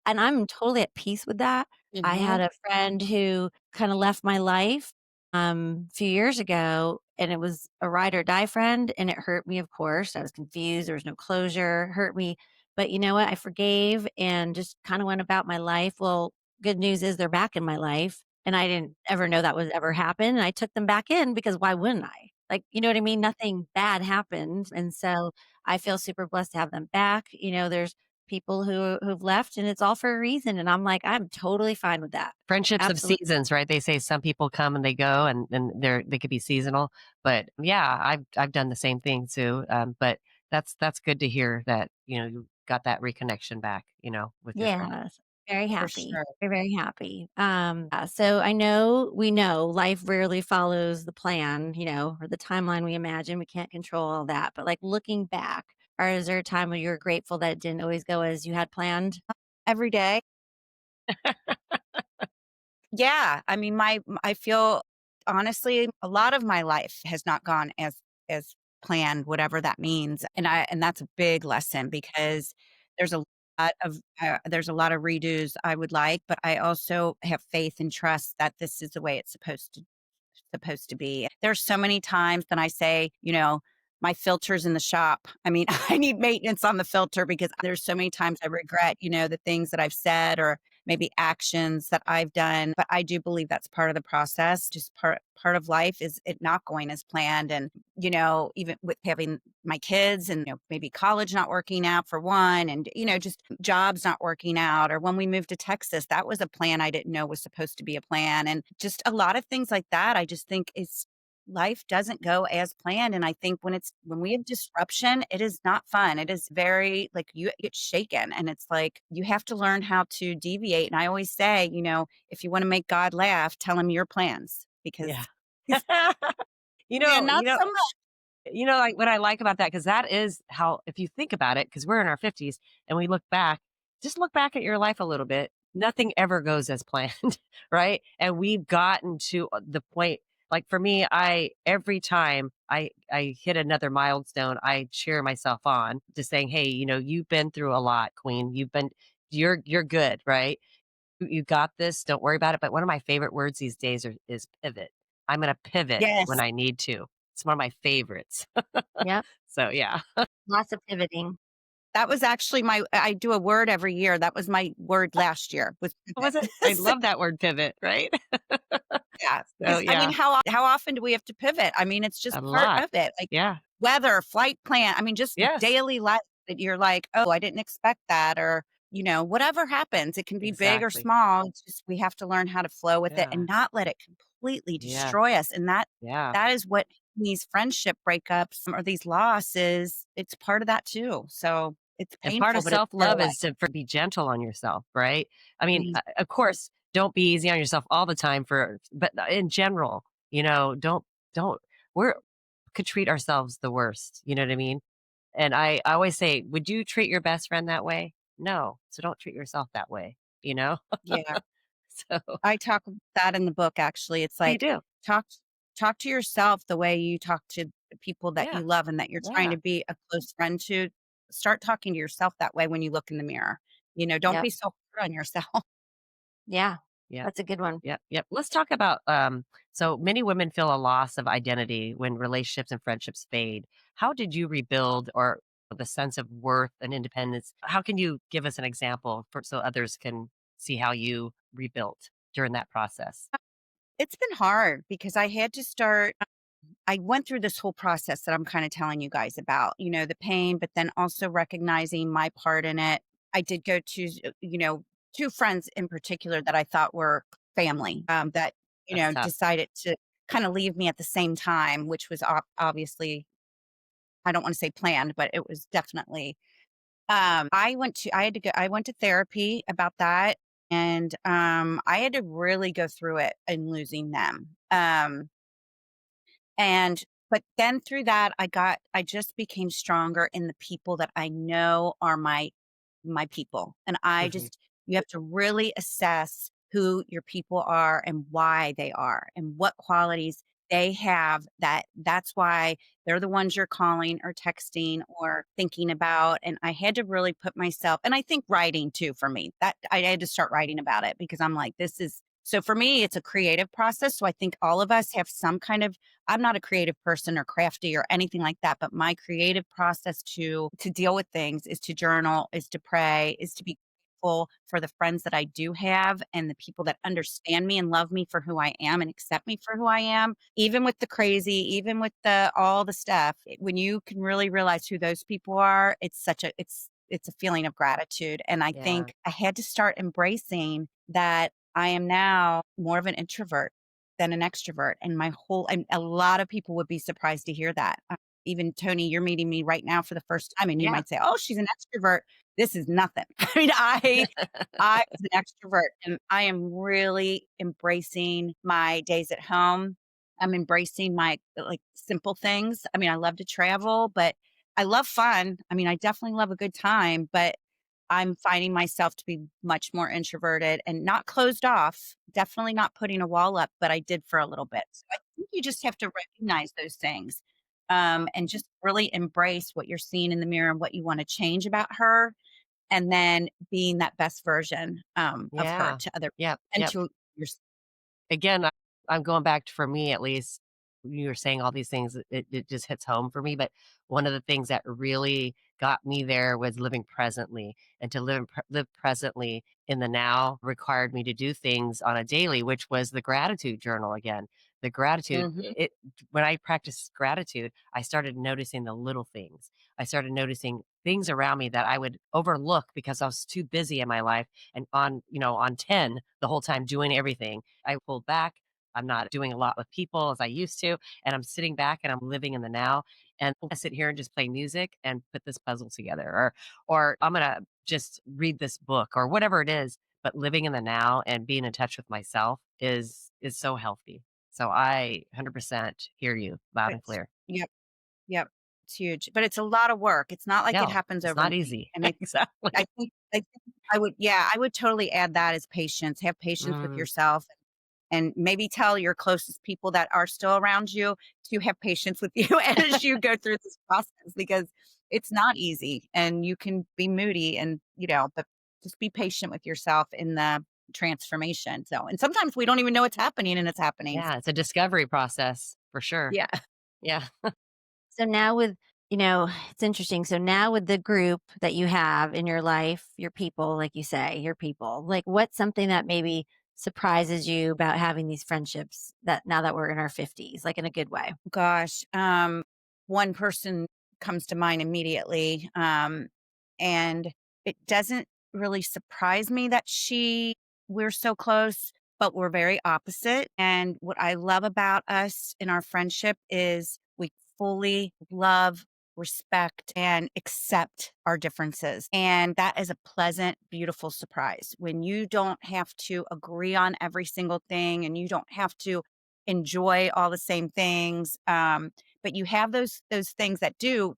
A: I'm totally at peace with that. I
C: Mhm.
A: had a friend who kinda left my life, a few years ago, and it was a ride or die friend, and it hurt me, of course. I was confused, there was no closure, hurt me. But you know what? I forgave and just kinda went about my life. Well, good news is they're back in my life, and I didn't ever know that would ever happen, and I took them back in because why wouldn't I? Like, you know what I mean? Nothing bad happened, and so I feel super blessed to have them back. There's people who've left and it's all for a reason, and I'm like, I'm totally fine with that.
B: Friendships of
A: Absolutely.
B: seasons, right? They say some people come and they go, and they could be seasonal. But yeah, I've done the same thing too. But that's good to hear that you got that reconnection back, with your friend.
A: Yes. Very
C: For
A: happy.
C: sure.
A: Very, very happy. So we know life rarely follows the plan, or the timeline we imagine. We can't control all that. But like looking back, or is there a time when you're grateful that it didn't always go as you had planned?
C: Every day. Yeah, I mean, I feel honestly, a lot of my life has not gone as planned, whatever that means, and that's a big lesson because there's a there's a lot of redos I would like, but I also have faith and trust that this is the way it's supposed to be. There's so many times that I say, my filter's in the shop. I mean, I need maintenance on the filter because there's so many times I regret, the things that I've said or maybe actions that I've done. But I do believe that's part of the process. Just part of life is it not going as planned. And, even with having my kids and maybe college not working out for one, and just jobs not working out, or when we moved to Texas, that was a plan I didn't know was supposed to be a plan, and just a lot of things like that. I just think life doesn't go as planned. And I think when we have disruption, it is not fun. It is very like you get shaken and it's like you have to learn how to deviate. And I always say, if you want to make God laugh, tell him your plans because
B: Yeah.
C: he's
B: You
C: yeah,
B: know
C: not
B: you know
C: so much.
B: like, what I like about that, because that is how, if you think about it, because 'cause we're in our 50s and we look back, just look back at your life a little bit. Nothing ever goes as planned, right? And we've gotten to, the point, like, for me, every time I hit another milestone, I cheer myself on, just saying, "Hey, you've been through a lot, queen. You're good, right? You got this. Don't worry about it." But one of my favorite words these days is pivot. I'm gonna pivot when
C: Yes.
B: I need to. It's one of my favorites.
A: Yep.
B: So, yeah.
A: Lots of pivoting.
C: That was actually I do a word every year. That was my word last year was
B: What was it? I
C: pivot.
B: love that word pivot, right?
C: Yeah,
B: So,
C: because I mean,
B: yeah,
C: how often do we have to pivot? I mean, it's just
B: a
C: part
B: lot.
C: of it, like
B: Yeah.
C: weather, flight plan, I mean, just
B: Yes.
C: daily life that you're like, "Oh, I didn't expect that," or, whatever happens, it can be big or
B: Exactly.
C: small, it's just we have to learn how to flow with it
B: Yeah.
C: and not let it completely
B: Yeah.
C: destroy us, and that
B: Yeah.
C: that is what these friendship breakups or these losses, it's part of that too, so it's
B: And part
C: painful,
B: of
C: but it's part of
B: self-love
C: life.
B: is to be gentle on yourself, right? I mean,
C: Mm,
B: of course, don't be easy on yourself all the time, but in general, don't we're could treat ourselves the worst, you know what I mean? And I always say, "Would you treat your best friend that way? No. So don't treat yourself that way," you know?
C: yeah.
B: So,
C: I talk about that in the book, actually. It's
B: oh, you
C: like,
B: do?
C: talk talk to yourself the way you talk to the people that
B: Yeah.
C: you love and that you're trying
B: Yeah.
C: to be a close friend to. Start talking to yourself that way when you look in the mirror. Don't
A: Yep.
C: be so hard on yourself.
A: Yeah.
B: Yep.
A: That's a good one.
B: Yep. Yep. Let's talk about, so many women feel a loss of identity when relationships and friendships fade. How did you rebuild, or the sense of worth and independence? How can you give us an example so others can see how you rebuilt during that process?
C: It's been hard because I went through this whole process that I'm kinda telling you guys about, the pain, but then also recognizing my part in it. I did go to, 2 friends in particular that I thought were family, that,
B: That's tough.
C: decided to kinda leave me at the same time, which was obviously, I don't wanna say planned, but it was definitely, I went to therapy about that, and, I had to really go through it in losing them. And but then through that, I just became stronger in the people that I know are my people. And
B: Mhm.
C: you have to really assess who your people are and why they are and what qualities they have that's why they're the ones you're calling or texting or thinking about. And I had to really put myself, and I think writing too for me, that I had to start writing about it because I'm like, this is so for me, it's a creative process. So I think all of us have some kind of, I'm not a creative person or crafty or anything like that, but my creative process to deal with things is to journal, is to pray, is to be grateful for the friends that I do have and the people that understand me and love me for who I am and accept me for who I am, even with the crazy, even with the all the stuff. When you can really realize who those people are, it's a feeling of gratitude. And I
B: Yeah.
C: think I had to start embracing that I am now more of an introvert than an extrovert, and and a lot of people would be surprised to hear that. Even Tony, you're meeting me right now for the first time, and you
B: Yeah.
C: might say, "Oh, she's an extrovert." This is nothing. I mean, I was an extrovert, and I am really embracing my days at home. I'm embracing my like simple things. I mean, I love to travel, but I love fun. I mean, I definitely love a good time, but I'm finding myself to be much more introverted and not closed off, definitely not putting a wall up, but I did for a little bit. So I think you just have to recognize those things, and just really embrace what you're seeing in the mirror and what you want to change about her, and then being that best version of her
B: Yeah.
C: to other
B: Yep.
C: and
B: Yep.
C: to your.
B: Again, I'm going back to, for me at least, you were saying all these things, it just hits home for me. But one of the things that really got me there was living presently, and to live presently in the now required me to do things on a daily, which was the gratitude journal again. The gratitude,
C: Mhm.
B: when I practiced gratitude, I started noticing the little things. I started noticing things around me that I would overlook because I was too busy in my life and on 10 the whole time doing everything. I pulled back, I'm not doing a lot with people as I used to. And I'm sitting back and I'm living in the now. And I sit here and just play music and put this puzzle together. Or I'm gonna just read this book or whatever it is. But living in the now and being in touch with myself is so healthy. So I 100% hear you loud and
C: It's
B: clear.
C: Yep, yep. It's huge, but it's a lot of work. It's not like it
B: No,
C: happens
B: it's not
C: overnight.
B: easy.
C: And
B: Exactly.
C: I think I would, yeah, I would totally add that as patience. Have patience with
B: Mm,
C: yourself and maybe tell your closest people that are still around you to have patience with you as you go through this process because it's not easy and you can be moody and, but just be patient with yourself in the transformation. So, and sometimes we don't even know it's happening and it's happening.
B: yeah, it's a discovery process for sure.
C: Yeah.
B: Yeah.
A: So now with, it's interesting. So now with the group that you have in your life, your people, like you say, your people, like what's something that maybe surprises you about having these friendships that now that we're in our 50s, like in a good way?
C: Gosh, one person comes to mind immediately, and it doesn't really surprise me that we're so close, but we're very opposite. And what I love about us in our friendship is we fully love, respect, and accept our differences. And that is a pleasant, beautiful surprise when you don't have to agree on every single thing and you don't have to enjoy all the same things. But you have those things that do,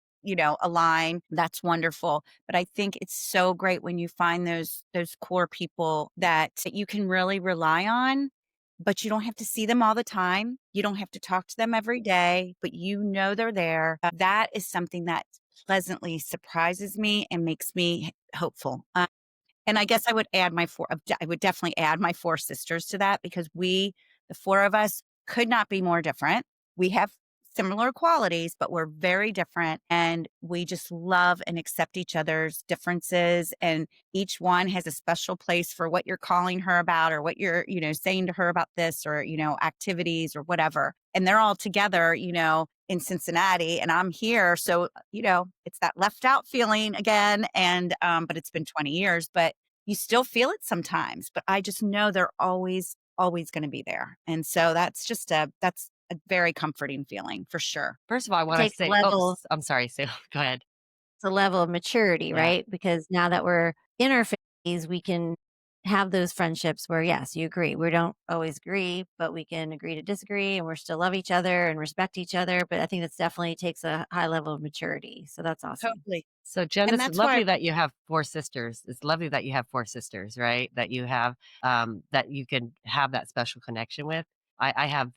C: align. That's wonderful. But I think it's so great when you find those core people that you can really rely on. But you don't have to see them all the time. You don't have to talk to them every day, but they're there. That is something that pleasantly surprises me and makes me hopeful. And I guess I would definitely add my 4 sisters to that because the 4 of us could not be more different. We have similar qualities, but we're very different and we just love and accept each other's differences and each one has a special place for what you're calling her about or what you're, saying to her about this or, activities or whatever. And they're all together, in Cincinnati and I'm here. So, it's that left out feeling again. And, but it's been 20 years, but you still feel it sometimes, but I just know they're always, always going to be there. And so that's a very comforting feeling for sure.
B: First of all, I
A: It
B: wanna
A: takes
B: say I'm sorry, Sue. Go ahead.
A: a level of maturity,
B: Yeah.
A: right? Because now that we're in our 50s, we can have those friendships where, yes, you agree. We don't always agree, but we can agree to disagree and we're still love each other and respect each other. But I think that's definitely takes a high level of maturity. So that's awesome.
C: Totally.
B: So, Jen,
C: And
B: it's
C: that's why
B: lovely that you have 4 sisters. It's lovely that you have 4 sisters, right? That you have, that you can have that special connection with. I have,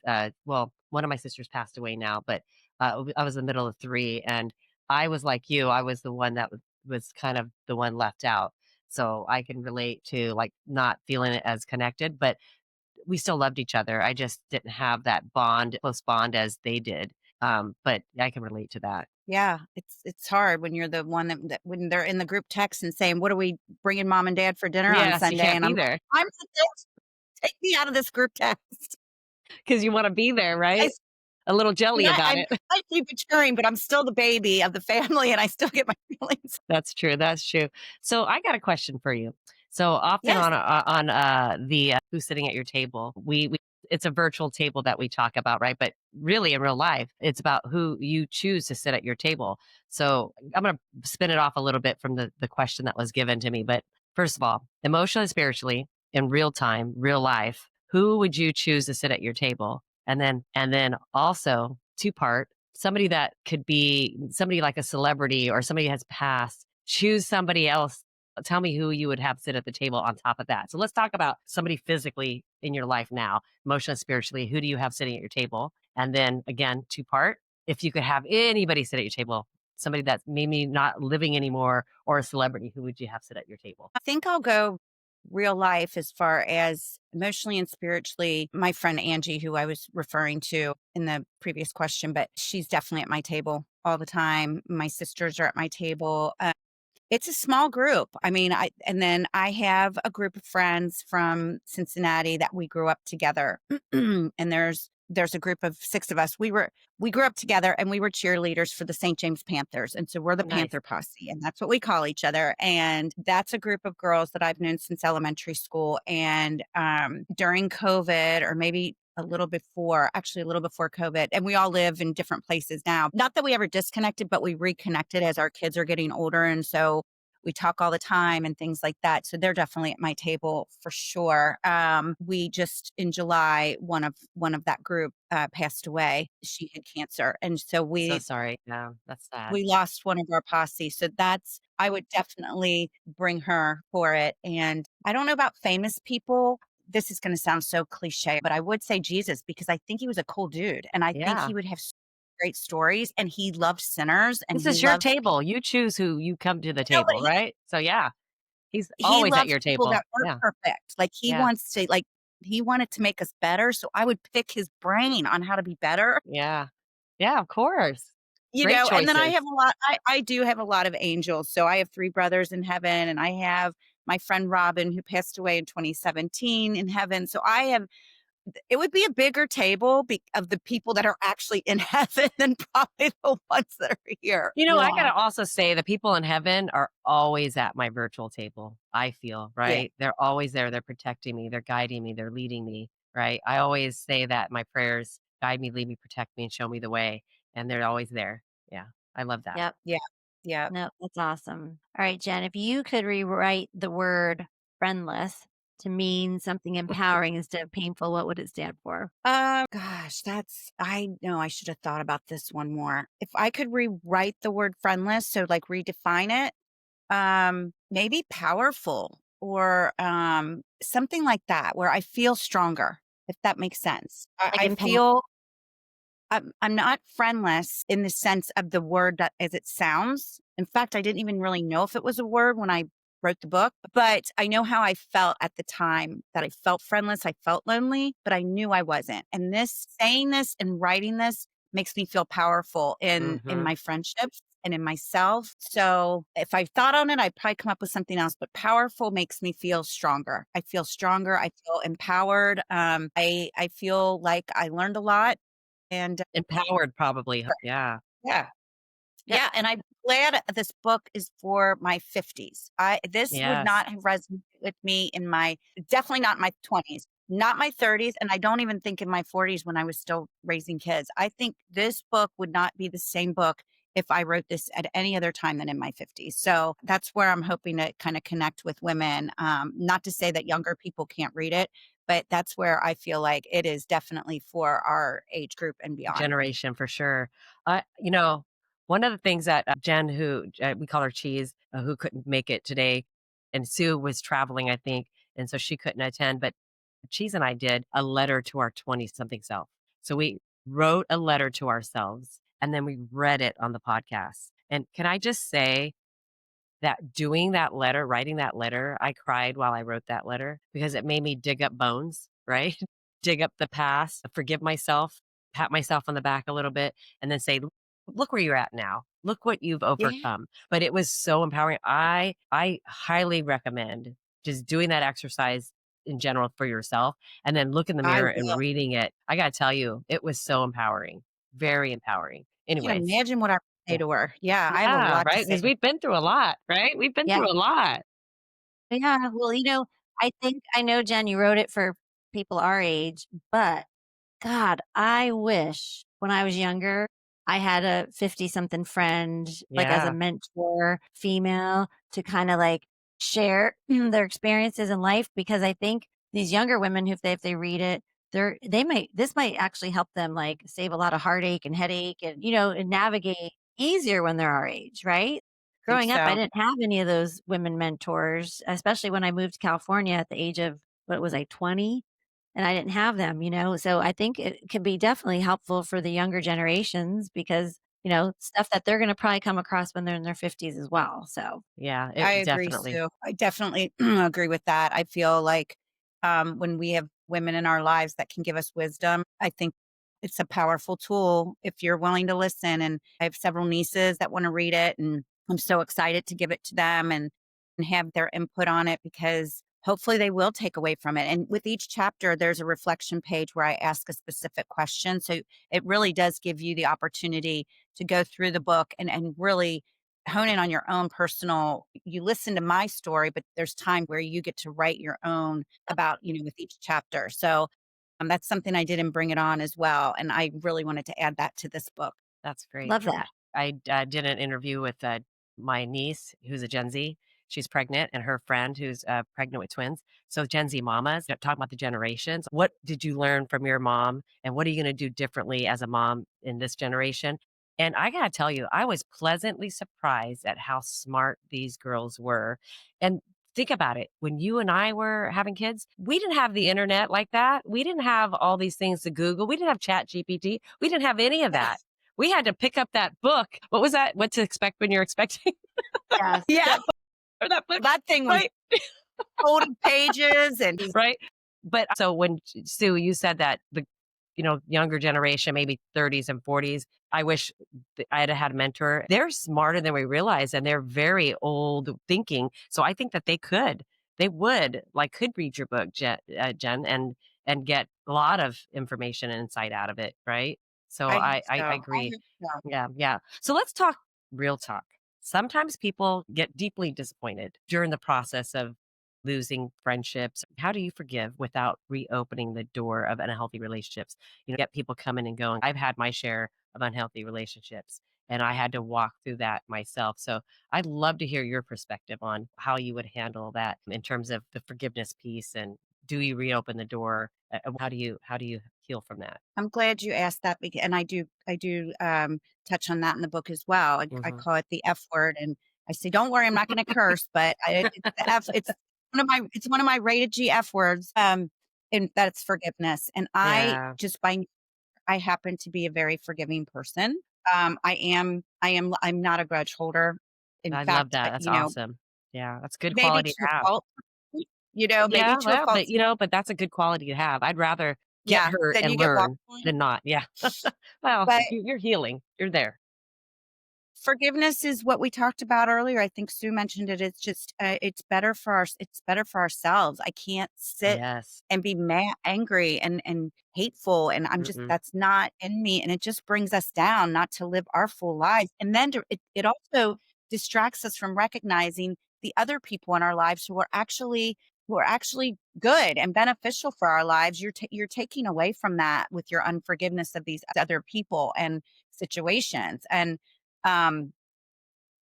B: well, one of my sisters passed away now, but I was in the middle of 3, and I was like you. I was the one that was kind of the one left out. So I can relate to like not feeling it as connected, but we still loved each other. I just didn't have that close bond as they did. But I can relate to that.
C: yeah, it's hard when you're the one that when they're in the group text and saying, "What are we bringing mom and dad for dinner on
B: Yes, you
C: Sunday?"
B: can't
C: And I'm
B: be
C: like,
B: there.
C: "I'm sick. Take me out of this group text."
B: 'Cause you wanna be there,
C: I
B: right?
C: s
B: A little jelly about
C: I'm
B: it.
C: slightly maturing, but I'm still the baby of the family and I still get my feelings.
B: That's true, that's true. So I got a question for you. So often
C: Yes.
B: the who's sitting at your table, we it's a virtual table that we talk about, right? But really in real life, it's about who you choose to sit at your table. So I'm gonna spin it off a little bit from the question that was given to me. But first of all, emotionally and spiritually, in real time, real life, who would you choose to sit at your table? And then also two-part, somebody that could be somebody like a celebrity or somebody has passed, choose somebody else. Tell me who you would have sit at the table on top of that. So let's talk about somebody physically in your life now, emotionally, spiritually. Who do you have sitting at your table? And then again, two-part, if you could have anybody sit at your table, somebody that's maybe not living anymore or a celebrity, who would you have sit at your table?
C: I think I'll go real life as far as emotionally and spiritually. My friend Angie, who I was referring to in the previous question, but she's definitely at my table all the time. My sisters are at my table. It's a small group. I mean, and then I have a group of friends from Cincinnati that we grew up together. And there's a group of 6 of us. We grew up together and we were cheerleaders for the St. James Panthers. And so we're the
B: Oh, nice.
C: Panther Posse, and that's what we call each other. And that's a group of girls that I've known since elementary school. And during COVID, or maybe a little before, actually a little before COVID, and we all live in different places now. Not that we ever disconnected, but we reconnected as our kids are getting older, and so we talk all the time and things like that. So they're definitely at my table for sure. We just in July, one of that group passed away. She had cancer, and so
B: So
C: we
B: sorry. Yeah, that's sad.
C: we lost one of our posse. So that's I would definitely bring her for it. And I don't know about famous people. This is going to sound so cliche, but I would say Jesus because I think he was a cool dude, and I think
B: Yeah.
C: he would have great stories, and he loved sinners, and
B: This
C: he
B: is your
C: loves
B: table. You choose who you come to the
C: no, but
B: table, right? So, yeah, he's
C: he
B: always at
C: loves
B: your
C: people
B: table.
C: that aren't
B: Yeah,
C: perfect. Like, he
B: yeah,
C: wants to like, he wanted to make us better, so I would pick his brain on how to be better,
B: yeah. Yeah, of course.
C: you
B: Great
C: know, and then I
B: choices.
C: have a lot I do have a lot of angels, so I have 3 brothers in heaven, and I have my friend Robin, who passed away in 2017 in heaven, so I have it would be a bigger table of the people that are actually in heaven than probably the ones that are here.
B: I
A: Yeah.
B: gotta also say the people in heaven are always at my virtual table, I feel,
C: Yeah,
B: right? They're always there. They're protecting me. They're guiding me. They're leading me, right? I always say that in my prayers, guide me, lead me, protect me, and show me the way. And they're always there. Yeah. I love that.
A: Yep.
C: yeah, yeah.
A: No, that's awesome. All right, Jen, if you could rewrite the word friendless to mean something empowering instead of painful, what would it stand for?
C: Gosh, that's I know I should have thought about this one more. If I could rewrite the word friendless, so like redefine it, maybe powerful or something like that where I feel stronger, if that makes sense. I,
A: Like
C: I
A: empower.
C: feel I'm not friendless in the sense of the word that as it sounds. In fact, I didn't even really know if it was a word when I wrote the book, but I know how I felt at the time that I felt friendless. I felt lonely, but I knew I wasn't. And this saying this and writing this makes me feel powerful in
B: Hmm.
C: my friendships and in myself. So if I thought on it, I'd probably come up with something else, but powerful makes me feel stronger. I feel stronger. I feel empowered. I feel like I learned a lot and
B: Empowered, probably. Yeah.
C: yeah.
A: Yep.
C: Yeah, and I'm glad this book is for my 50s. I This would
B: Yes.
C: not have resonated with me in my definitely not my 20s, not my 30s, and I don't even think in my 40s when I was still raising kids. I think this book would not be the same book if I wrote this at any other time than in my 50s. So that's where I'm hoping to kind of connect with women. Not to say that younger people can't read it, but that's where I feel like it is definitely for our age group and beyond.
B: Generation for sure. One of the things that Jen, who we call her Cheese, who couldn't make it today, and Sue was traveling, I think, and so she couldn't attend. But Cheese and I did a letter to our 20 something self. So we wrote a letter to ourselves and then we read it on the podcast. And can I just say, that doing that letter, writing that letter, I cried while I wrote that letter because it made me dig up bones, right? Dig up the past, forgive myself, pat myself on the back a little bit, and then say, Look where you're at now. Look what you've
C: Yeah,
B: overcome." But it was so empowering. I highly recommend just doing that exercise in general for yourself and then look in the
C: I
B: mirror and
C: will.
B: reading it. I gotta tell you, it was so empowering. Very empowering.
C: Can't
B: Anyways.
C: imagine what I would say
B: Yeah.
C: to her. Yeah, I have a
B: Yeah,
C: lot to
B: right?
C: say
B: Because
C: to her.
B: we've been through a lot, right? We've been
A: Yeah.
B: through a lot.
A: Yeah. Well, I think I know, Jen, you wrote it for people our age, but God, I wish when I was younger, I had a 50 something friend, like as a
B: Yeah,
A: mentor, female, to kind of like share their experiences in life because I think these younger women, who if they read it, this might actually help them like save a lot of heartache and headache and, and navigate easier when they're our age, right?
C: Think
A: Growing up, I
C: so.
A: didn't have any of those women mentors, especially when I moved to California at the age of, what was I, 20? And I didn't have them, so I think it could be definitely helpful for the younger generations because, stuff that they're gonna probably come across when they're in their 50s as well, so
B: yeah,
C: I
B: it
C: agree,
B: definitely.
C: Sue. I definitely agree with that. I feel like when we have women in our lives that can give us wisdom, I think it's a powerful tool if you're willing to listen. And I have several nieces that want to read it, and I'm so excited to give it to them and have their input on it because hopefully they will take away from it. And with each chapter, there's a reflection page where I ask a specific question. So it really does give you the opportunity to go through the book and really hone in on your own personal you listen to my story, but there's time where you get to write your own about, with each chapter. So That's something I did in Bring It On as well, and I really wanted to add that to this book.
B: That's great.
A: Love that.
B: I did an interview with my niece, who's a Gen Z. She's pregnant, and her friend who's pregnant with twins. So Gen Z mamas, talking about the generations. What did you learn from your mom, and what are you going to do differently as a mom in this generation? And I got to tell you, I was pleasantly surprised at how smart these girls were. And think about it. When you and I were having kids, we didn't have the internet like that. We didn't have all these things to Google. We didn't have Chat GPT. We didn't have any of that. We had to pick up that book. What was that? What to expect when you're expecting
A: Yes.
C: Yeah,
B: that, or that book,
C: that thing was
B: right?
C: folded pages and
B: Right. But so when Sue, you said that the younger generation, maybe 30s and 40s, I wish I had a mentor. They're smarter than we realize, and they're very old thinking. So I think that they would could read your book, Jen, and get a lot of information and insight out of it, right? So
C: I hope
B: I
C: so. I
B: agree.
C: hope so.
B: Yeah, yeah. So let's talk real talk. Sometimes people get deeply disappointed during the process of losing friendships. How do you forgive without reopening the door of unhealthy relationships? Get people coming and going. I've had my share of unhealthy relationships, and I had to walk through that myself. So I'd love to hear your perspective on how you would handle that in terms of the forgiveness piece, and do you reopen the door? How do you heal from that?
C: I'm glad you asked that, and I do touch on that in the book as well. I
B: Hmm.
C: call it the F word, and I say, "Don't worry, I'm not going to curse, but it's the F. It's one of my rated G F words. And that's forgiveness. And
B: Yeah,
C: I happen to be a very forgiving person. I'm not a grudge holder. In
B: I love
C: fact,
B: that. That's awesome. Yeah, that's good
C: maybe
B: quality
C: to
B: to
C: a
B: have.
C: fault, maybe
B: Yeah,
C: to a
B: well,
C: fault.
B: but that's a good quality to have. I'd rather get
C: Yeah,
B: hurt
C: then
B: and
C: you get walked
B: learn
C: on.
B: than not. Yeah. Well,
C: But
B: you're healing. You're there.
C: forgiveness is what we talked about earlier. I think Sue mentioned it. It's just it's better for ourselves. I can't sit
B: Yes.
C: and be mad, angry, and hateful, and
B: Mm-mm.
C: that's not in me, and it just brings us down not to live our full lives. And then it also distracts us from recognizing the other people in our lives who are actually good and beneficial for our lives. You're taking away from that with your unforgiveness of these other people and situations. And um,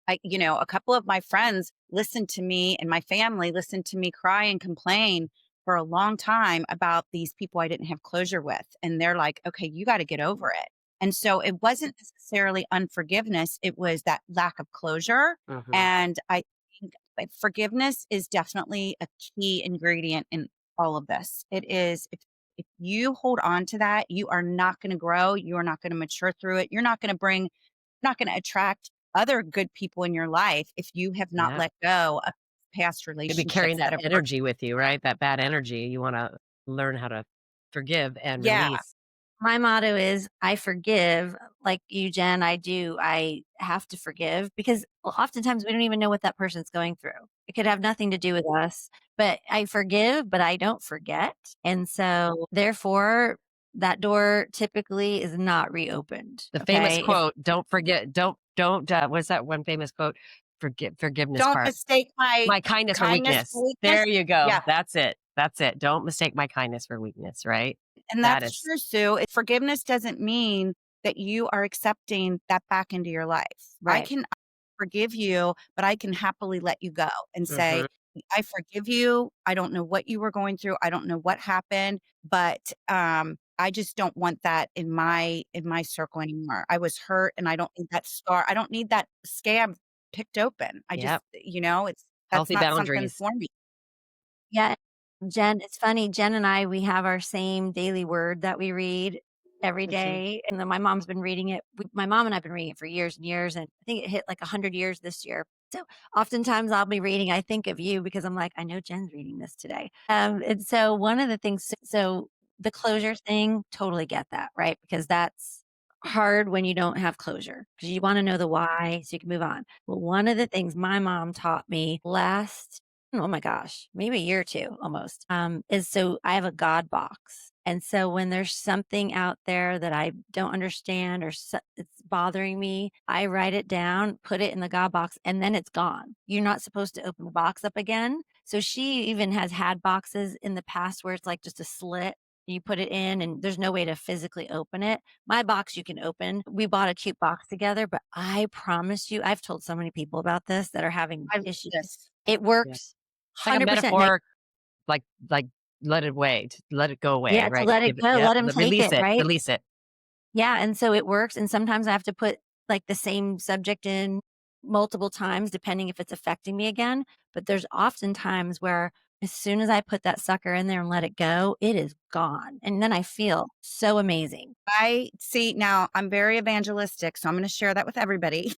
C: a couple of my friends listened to me, and my family listened to me cry and complain for a long time about these people I didn't have closure with. And they're like, okay, you got to get over it. And so it wasn't necessarily unforgiveness, it was that lack of closure.
B: Hmm.
C: And I think that forgiveness is definitely a key ingredient in all of this. It is, if you hold on to that, you are not going to grow. You are not going to mature through it. Not going to attract other good people in your life if you have not
B: Yeah.
C: let go of past
B: You'd be carrying
C: relationships that
B: that
C: have hurt
B: energy with you, right? That bad energy. You want to learn how to forgive and
C: you. Yeah.
B: release.
A: My motto is I forgive like you, Jen. I do. I have to forgive because oftentimes we don't even know what that person's going through. It could have nothing to do with us, but I forgive, but I don't forget. And so therefore that door typically is not reopened.
B: The famous
A: Okay. If
B: quote, don't forget, don't, what's that one famous quote? Forgiveness
C: Don't
B: part.
C: mistake my
B: My kindness for
C: kindness
B: weakness.
C: for weakness.
B: There you go.
C: Yeah.
B: That's it. That's it. Don't mistake my kindness for weakness, right?
C: And
B: That
C: that's
B: is,
C: true, Sue. Forgiveness doesn't mean that you are accepting that back into your life. I
A: right.
C: can forgive you, but I can happily let you go and say,
B: mhm,
C: I forgive you. I don't know what you were going through. I don't know what happened, but I just don't want that in my circle anymore. I was hurt, and I don't need that scar. I don't need that scab picked open. I just,
B: yep.
C: that's
B: Healthy
C: not something
B: boundaries.
C: for me.
A: Yeah. Jen, it's funny. Jen and I, we have our same daily word that we read every
B: Mhm.
A: day. And then my mom's been reading it. My mom and I've been reading it for years and years. And I think it hit like 100 years this year. So oftentimes I'll be reading, I think of you because I'm like, I know Jen's reading this today. And so one of the things, so the closure thing, totally get that, right? Because that's hard when you don't have closure because you want to know the why so you can move on. Well, one of the things my mom taught me oh my gosh, maybe a year or 2 almost, is so I have a God box. And so when there's something out there that I don't understand or it's bothering me, I write it down, put it in the God box, and then it's gone. You're not supposed to open the box up again. So she even has had boxes in the past where it's like just a slit. You put it in and there's no way to physically open it. My box you can open. We bought a cute box together, but I promise you, I've told so many people about this that are having
C: I love
A: issues.
C: this.
A: It
B: Yeah.
A: works
B: It's like a
A: 100%. Now,
B: metaphor, like let it away, let it go away,
A: yeah, to
B: right?
A: let it
B: Give it,
A: go,
B: yep,
A: let him take
B: release
A: it,
B: it,
A: right?
B: release it.
A: Yeah, and so it works, and sometimes I have to put, like, the same subject in multiple times depending if it's affecting me again, but there's often times where as soon as I put that sucker in there and let it go, it is gone, and then I feel so amazing.
C: I see now I'm very evangelistic, so I'm gonna share that with everybody.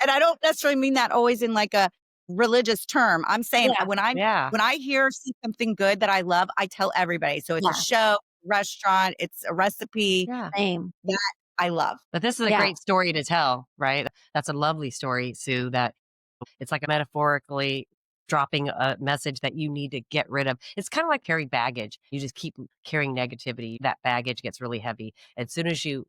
C: And I don't necessarily mean that always in like a religious term. I'm saying
A: Yeah,
B: Yeah,
C: when I hear see something good that I love, I tell everybody. So it's a
A: yeah,
C: show, restaurant, it's a recipe
B: yeah.
A: same.
C: that I love.
B: But this is a
A: Yeah,
B: great story to tell, right? That's a lovely story, Sue, that it's like a metaphorically dropping a message that you need to get rid of. It's kind of like carrying baggage. You just keep carrying negativity. That baggage gets really heavy. As soon as you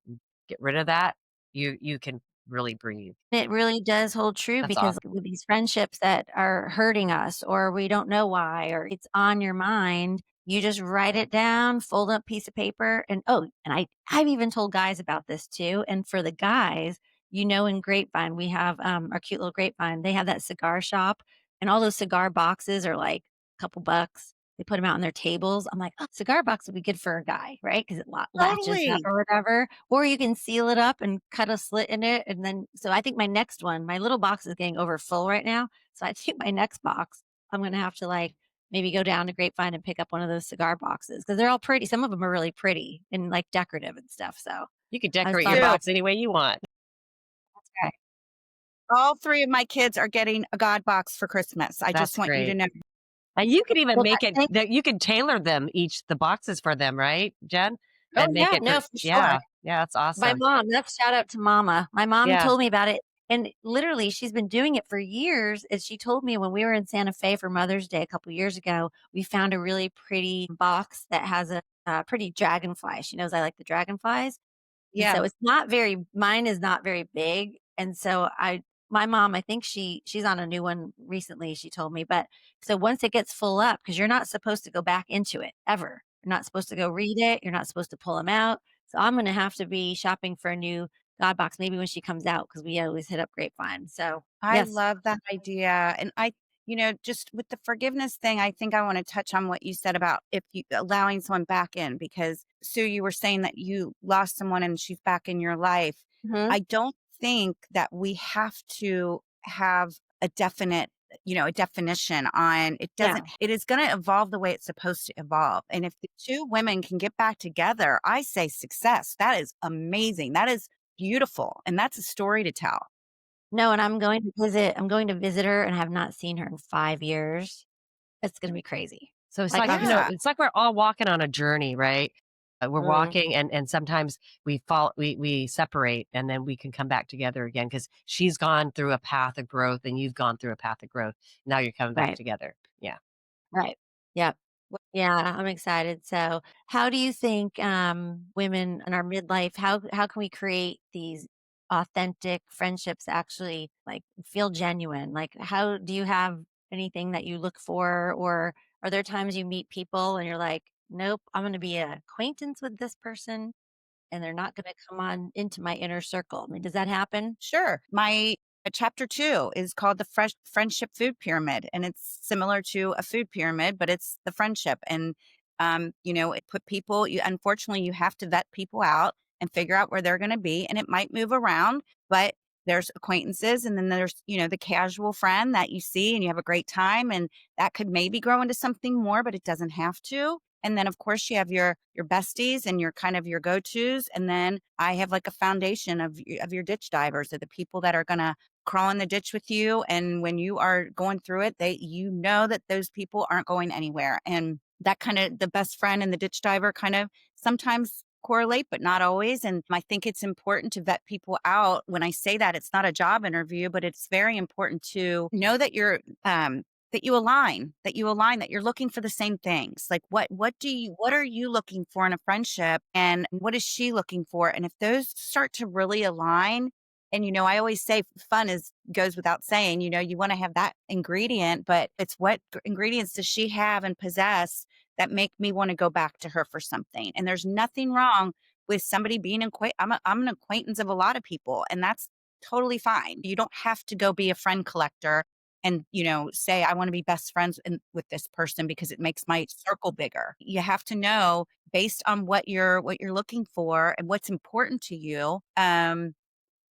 B: get rid of that, you can really breathe.
A: it really does hold true
B: That's
A: because
B: awesome.
A: with these friendships that are hurting us or we don't know why or it's on your mind, you just write it down, fold up piece of paper, and and I've even told guys about this too, and for the guys, in Grapevine, we have, our cute little Grapevine, they have that cigar shop, and all those cigar boxes are, like, a couple bucks. They put them out on their tables. I'm like, "Oh, cigar box would be good for a guy, right? Because it latches up
C: Totally.
A: or whatever, or you can seal it up and cut a slit in it, and then so I think my next one my little box is getting over full right now, so I think my next box, I'm gonna have to, like, maybe go down to Grapevine and pick up one of those cigar boxes because 'cause they're all pretty. Some of them are really pretty and, like, decorative and stuff, so
B: You can
A: I've
B: decorate your
A: thought about
C: So
B: box any way you want.
A: that.
C: all 3 of my kids are getting a God box for Christmas. I just
B: That's
C: want you to
B: great.
C: know.
B: And you could even
A: Well,
B: make
A: that
B: it
A: thing
B: that you can tailor them each the boxes for them, right, Jen?
A: Oh,
B: And make
A: yeah,
B: it
A: no,
B: for
A: for sure.
B: yeah, yeah, that's
A: My
B: awesome.
A: mom, that's shout out to mama. My mom
B: Yeah.
A: told me about it, and literally, she's been doing it for years, and she told me when we were in Santa Fe for Mother's Day a couple years ago, we found a really pretty box that has a pretty dragonfly. She knows I like the dragonflies, and
C: Yeah,
A: so it's not very mine is not very big, and so I my mom, I think she's on a new one recently, she told me, but so once it gets full up, because 'cause you're not supposed to go back into it ever. You're not supposed to go read it, you're not supposed to pull them out, so I'm gonna have to be shopping for a new God box maybe when she comes out because we always hit up Grapevine, so,
C: I
A: yes.
C: love that idea. And just with the forgiveness thing, I think I want to touch on what you said about if you allowing someone back in, because Sue, you were saying that you lost someone and she's back in your life.
A: Mhm.
C: I don't think that we have to have a definite, a definition on it.
A: Yeah.
C: It is going to evolve the way it's supposed to evolve. And if the two women can get back together, I say success. That is amazing. That is beautiful. And that's a story to tell.
A: No, and I'm going to visit her and have not seen her in 5 years. It's gonna be crazy.
B: So it's
A: Like,
B: like,
A: I'm s
C: Yeah.
B: it's like we're all walking on a journey, right? We're
A: Mm,
B: walking and sometimes we separate and then we can come back together again because she's gone through a path of growth and you've gone through a path of growth. Now you're coming back
A: right,
B: together. Yeah.
A: right. Yep. Yeah, I'm excited. So, how do you think women in our midlife how can we create these authentic friendships that actually like feel genuine? Like how do you have anything that you look for or are there times you meet people and you're like, "Nope, I'm going to be an acquaintance with this person and they're not going to come on into my inner circle." I mean, does that happen?
C: Sure. My chapter 2 is called the friendship food pyramid, and it's similar to a food pyramid, but it's the friendship. And it put people. You unfortunately you have to vet people out and figure out where they're going to be, and it might move around, but there's acquaintances, and then there's the casual friend that you see and you have a great time, and that could maybe grow into something more, but it doesn't have to. And then of course you have your besties and your kind of your go-tos. And then I have like a foundation of your ditch divers, of the people that are gonna crawl in the ditch with you. And when you are going through it, you know that those people aren't going anywhere. And that kind of the best friend and the ditch diver kind of sometimes correlate, but not always. And I think it's important to vet people out. When I say that, it's not a job interview, but it's very important to know that that you're looking for the same things. Like what are you looking for in a friendship and what is she looking for? And if those start to really align, and I always say fun is goes without saying, you want to have that ingredient, but it's what ingredients does she have and possess that make me want to go back to her for something. And there's nothing wrong with somebody being I'm an acquaintance of a lot of people, and that's totally fine. You don't have to go be a friend collector and, say I want to be best friends with this person because it makes my circle bigger. You have to know based on what you're looking for and what's important to you.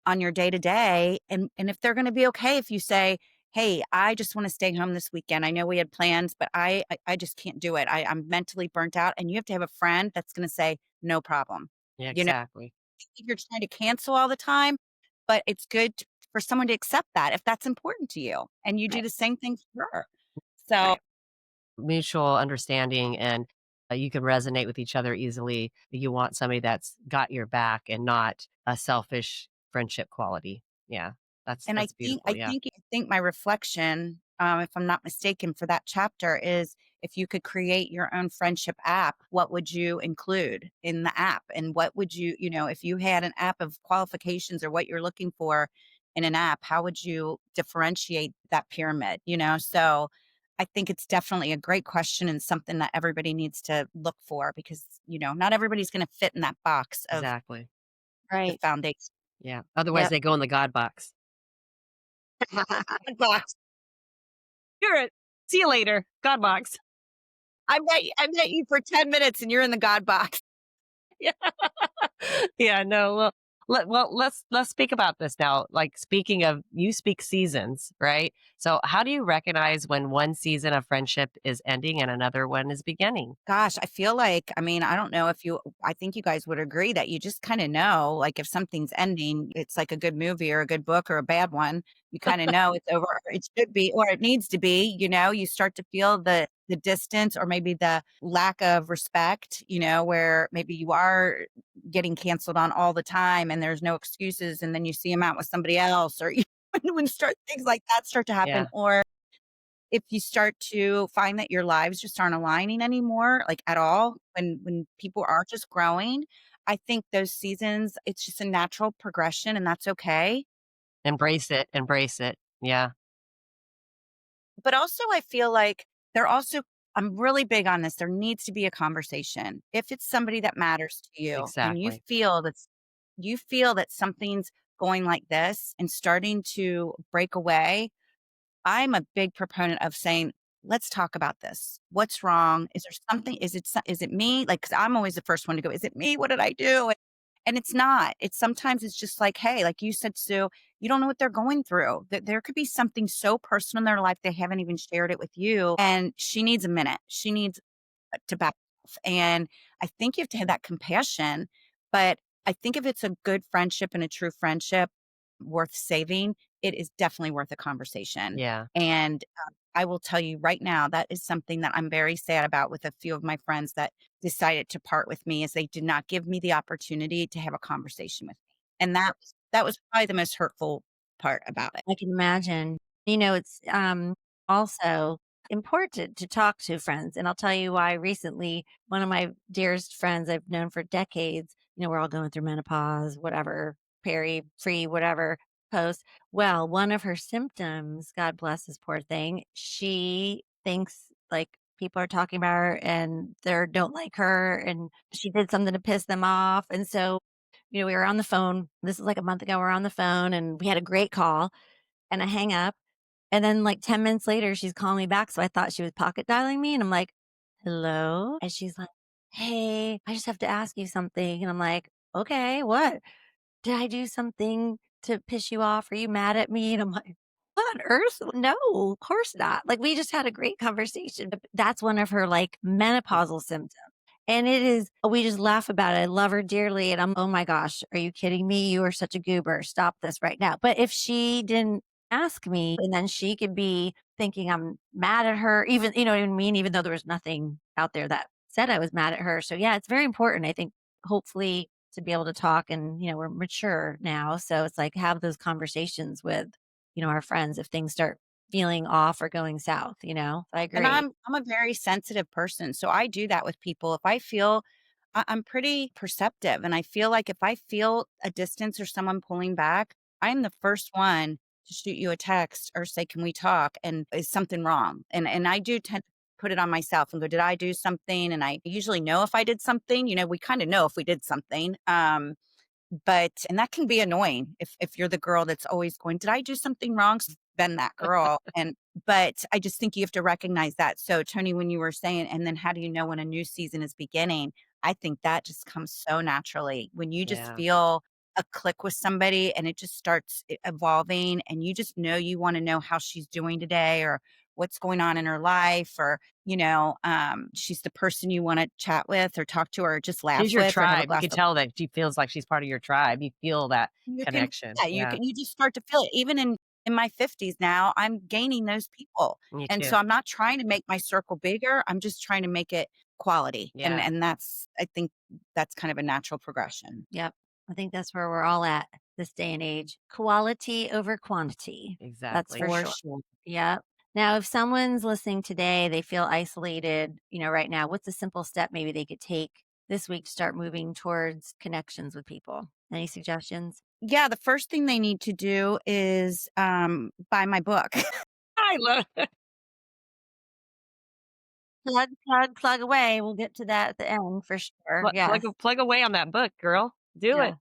C: On your day to day. And if they're going to be okay if you say, hey, I just want to stay home this weekend. I know we had plans, but I just can't do it. I'm mentally burnt out. And you have to have a friend that's going to say, no problem.
B: Yeah,
C: You know,
B: exactly.
C: if you're trying to cancel all the time, but it's good for someone to accept that if that's important to you. And you do
B: Right.
C: the same thing for her. So,
B: Right. Mutual understanding, and you can resonate with each other easily. You want somebody that's got your back and not a selfish friendship quality. Yeah. That's
C: and I
B: that's
C: think
B: beautiful.
C: I
B: Yeah.
C: think I think my reflection, if I'm not mistaken, for that chapter is if you could create your own friendship app, what would you include in the app? And what would if you had an app of qualifications or what you're looking for in an app, how would you differentiate that pyramid? So I think it's definitely a great question and something that everybody needs to look for because, not everybody's going to fit in that box of
B: Exactly.
C: the
A: Right.
C: foundation
B: Yeah. Otherwise
A: Yep.
B: they go in the God box.
C: box.
B: You're it. See you later. God box.
C: I met you for 10 minutes and you're in the God box.
B: Yeah. Yeah, no, let's speak about this now. Like, speaking of, you speak seasons, right? So how do you recognize when one season of friendship is ending and another one is beginning?
C: Gosh, I feel like, I mean, I don't know if I think you guys would agree that you just kind of know, like if something's ending, it's like a good movie or a good book or a bad one. You kind of know it's over, or it should be, or it needs to be, you start to feel the distance or maybe the lack of respect, where maybe you are getting canceled on all the time and there's no excuses. And then you see them out with somebody else or when start things like that start to happen,
B: Yeah,
C: or if you start to find that your lives just aren't aligning anymore, like at all, when people are just growing, I think those seasons, it's just a natural progression and that's okay.
B: embrace it, embrace it. Yeah,
C: But also I feel like there also I'm really big on this. There needs to be a conversation. If it's somebody that matters to you and
B: exactly.
C: you feel that something's going like this and starting to break away, I'm a big proponent of saying, "Let's talk about this. What's wrong? Is there something? Is it me?" Like, 'cause I'm always the first one to go, "Is it me? What did I do?" And it's not. It's sometimes it's just like, "Hey," like you said, Sue, you don't know what they're going through. That there could be something so personal in their life they haven't even shared it with you, and she needs a minute. She needs to back off. And I think you have to have that compassion. But I think if it's a good friendship and a true friendship worth saving, it is definitely worth a conversation.
B: Yeah.
C: And I will tell you right now, that is something that I'm very sad about with a few of my friends that decided to part with me is they did not give me the opportunity to have a conversation with me. And that was probably the most hurtful part about it.
A: I can imagine. It's also important to talk to friends. And I'll tell you why recently, one of my dearest friends I've known for decades, we're all going through menopause, whatever, peri, free, whatever post. Well, one of her symptoms, God bless this poor thing, she thinks like people are talking about her and they don't like her and she did something to piss them off. And so we were on the phone. This is like a month ago. We're on the phone and we had a great call and I hang up. And then like 10 minutes later, she's calling me back. So I thought she was pocket dialing me. And I'm like, hello. And she's like, hey, I just have to ask you something. And I'm like, okay, what? Did I do something to piss you off? Are you mad at me? And I'm like, what on earth? No, of course not. Like we just had a great conversation. But that's one of her like menopausal symptoms. And it is, we just laugh about it. I love her dearly. And I'm, oh my gosh, are you kidding me? You are such a goober. Stop this right now. But if she didn't ask me, and then she could be thinking I'm mad at her, even, you know what I mean? Even though there was nothing out there that said I was mad at her. So yeah, it's very important. I think hopefully to be able to talk and, we're mature now. So it's like have those conversations with, our friends if things start feeling off or going south. I
C: And
A: agree.
C: I'm a very sensitive person, so I do that with people. If I feel I'm pretty perceptive, and I feel like if I feel a distance or someone pulling back, I'm the first one to shoot you a text or say, "Can we talk?" And is something wrong? And I do tend to put it on myself and go, did I do something? And I usually know if I did something, we kind of know if we did something. And that can be annoying if you're the girl that's always going, did I do something wrong? Been that girl. But I just think you have to recognize that. So Tony, when you were saying, and then how do you know when a new season is beginning? I think that just comes so naturally when you just
B: Yeah.
C: feel a click with somebody and it just starts evolving and you just know you want to know how she's doing today or what's going on in her life or she's the person you want to chat with or talk to or just
B: She's
C: laugh
B: your
C: with or have a
B: tribe. You
C: glass
B: can
C: of
B: tell that she feels like she's part of your tribe. You feel that
C: you can
B: connection.
C: yeah,
B: Yeah.
C: you just start to feel it. Even in my 50s now, I'm gaining those people.
B: Me
C: And
B: too.
C: so I'm not trying to make my circle bigger. I'm just trying to make it quality. And
B: Yeah.
C: and that's I think that's kind of a natural progression.
A: Yep. I think that's where we're all at this day and age. Quality over quantity. That's for
B: Exactly.
C: For
A: sure.
C: sure.
A: Yep. Now, if someone's listening today, they feel isolated, right now, what's a simple step maybe they could take this week to start moving towards connections with people? Any suggestions?
C: Yeah, the first thing they need to do is buy my book.
B: I love
A: Plug away. We'll get to that at the end for sure. Yes.
B: plug away on that book, girl. Do
A: Yeah.
B: it.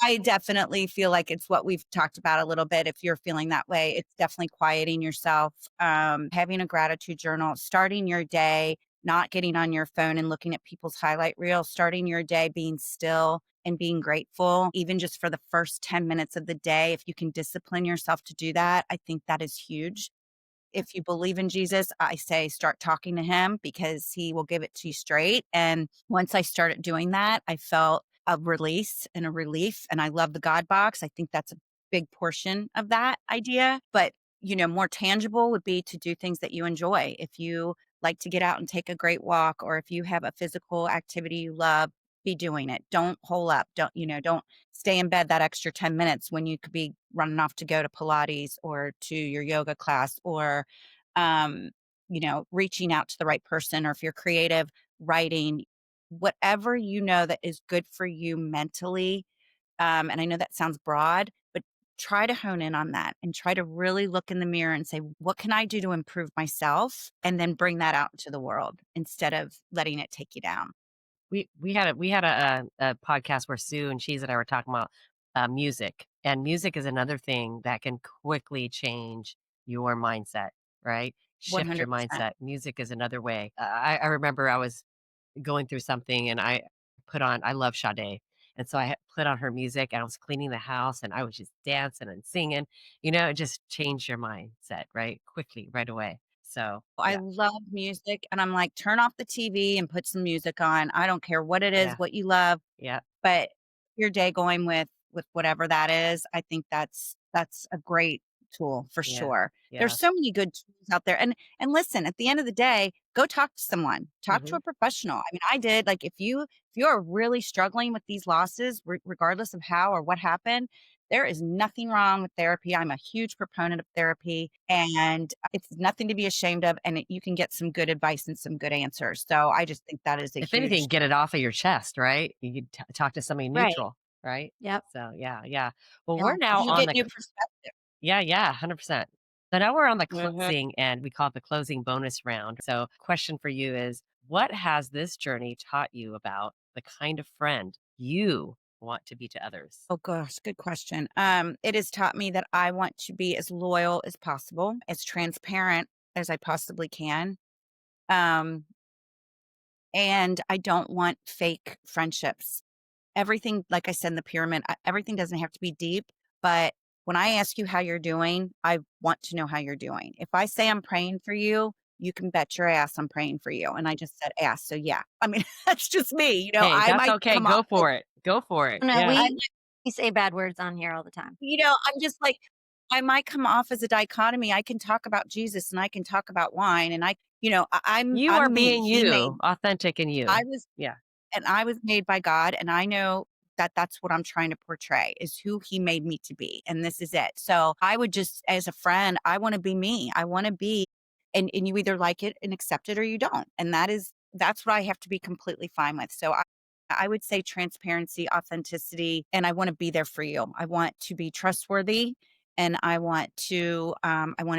C: I definitely feel like it's what we've talked about a little bit. If you're feeling that way, it's definitely quieting yourself, having a gratitude journal, starting your day, not getting on your phone and looking at people's highlight reels, starting your day being still and being grateful, even just for the first 10 minutes of the day. If you can discipline yourself to do that, I think that is huge. If you believe in Jesus, I say start talking to him because he will give it to you straight. And once I started doing that, I felt a release and a relief. And I love the God box. I think that's a big portion of that idea. But, more tangible would be to do things that you enjoy. If you like to get out and take a great walk, or if you have a physical activity you love, be doing it. Don't hole up. Don't stay in bed that extra 10 minutes when you could be running off to go to Pilates or to your yoga class or, um, reaching out to the right person. Or if you're creative, writing, whatever that is good for you mentally. And I know that sounds broad, but try to hone in on that and try to really look in the mirror and say, what can I do to improve myself? And then bring that out into the world instead of letting it take you down.
B: We had a podcast where Sue and Cheese and I were talking about music, and music is another thing that can quickly change your mindset, right? Shift your
C: 100%.
B: mindset. Music is another way. I remember I was going through something, and I love Sade, and so put on her music, and I was cleaning the house, and I was just dancing and singing. It just changed your mindset, right? Quickly, right away. So
C: I
B: yeah,
C: love music and I'm like, turn off the TV and put some music on. I don't care what it is,
B: yeah,
C: what you love,
B: yeah,
C: but your day going with whatever that is, I think that's a great tool for
B: yeah,
C: sure. There's
B: yeah.
C: so many good tools out there. And listen, at the end of the day, go talk to someone. Talk to
B: Hmm.
C: a professional. I mean, I did like if you're really struggling with these losses, regardless of how or what happened, there is nothing wrong with therapy. I'm a huge proponent of therapy and it's nothing to be ashamed of. And you can get some good advice and some good answers. So I just think that is a
B: If anything,
C: huge
B: get it off of your chest, right? You could talk to somebody
A: Right.
B: neutral, right?
A: Yep.
B: So yeah, yeah. Well,
C: yeah,
B: we're now
C: you
B: on
C: get
B: the
C: new perspective.
B: yeah, yeah, 100%. So now we're on the
C: Mhm.
B: closing, and we call it the closing bonus round. So, question for you is, what has this journey taught you about the kind of friend you want to be to others?
C: Oh gosh, good question. It has taught me that I want to be as loyal as possible, as transparent as I possibly can. Um, and I don't want fake friendships. Everything, like I said in the pyramid, everything doesn't have to be deep, but when I ask you how you're doing, I want to know how you're doing. If I say I'm praying for you, you can bet your ass I'm praying for you. And I just said ass. So yeah, I mean, that's just me.
B: Hey,
C: I
B: that's
C: might
B: okay.
C: come off
B: Go
C: as,
B: for it. Go for it.
A: No,
B: Yeah.
C: I
A: we say bad words on here all the time.
C: I'm just like, I might come off as a dichotomy. I can talk about Jesus and I can talk about wine and
B: You are
C: I'm me.
B: being
C: He made,
B: you, authentic in
C: I
B: you.
C: was,
B: Yeah.
C: and I was made by God and I know that that's what I'm trying to portray is who he made me to be. And this is it. So I would just, as a friend, I want to be me. I want to be, and you either like it and accept it or you don't. And that's what I have to be completely fine with. So I would say transparency, authenticity, and I want to be there for you. I want to be trustworthy And I want to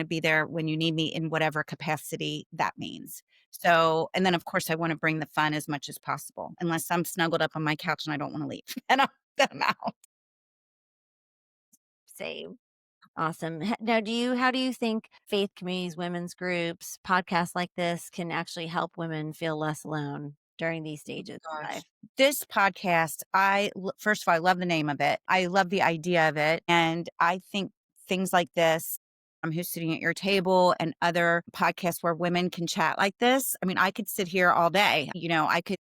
C: be there when you need me in whatever capacity that means. So, and then of course I want to bring the fun as much as possible, unless I'm snuggled up on my couch and I don't want to leave. Then I'm out.
A: Same. Awesome. Now, how do you think faith communities, women's groups, podcasts like this can actually help women feel less alone during these stages of
C: Gosh.
A: life?
C: This podcast, first of all, I love the name of it. I love the idea of it. And I think things like this, Who's Sitting at Your Table and other podcasts where women can chat like this. I mean, I could sit here all day.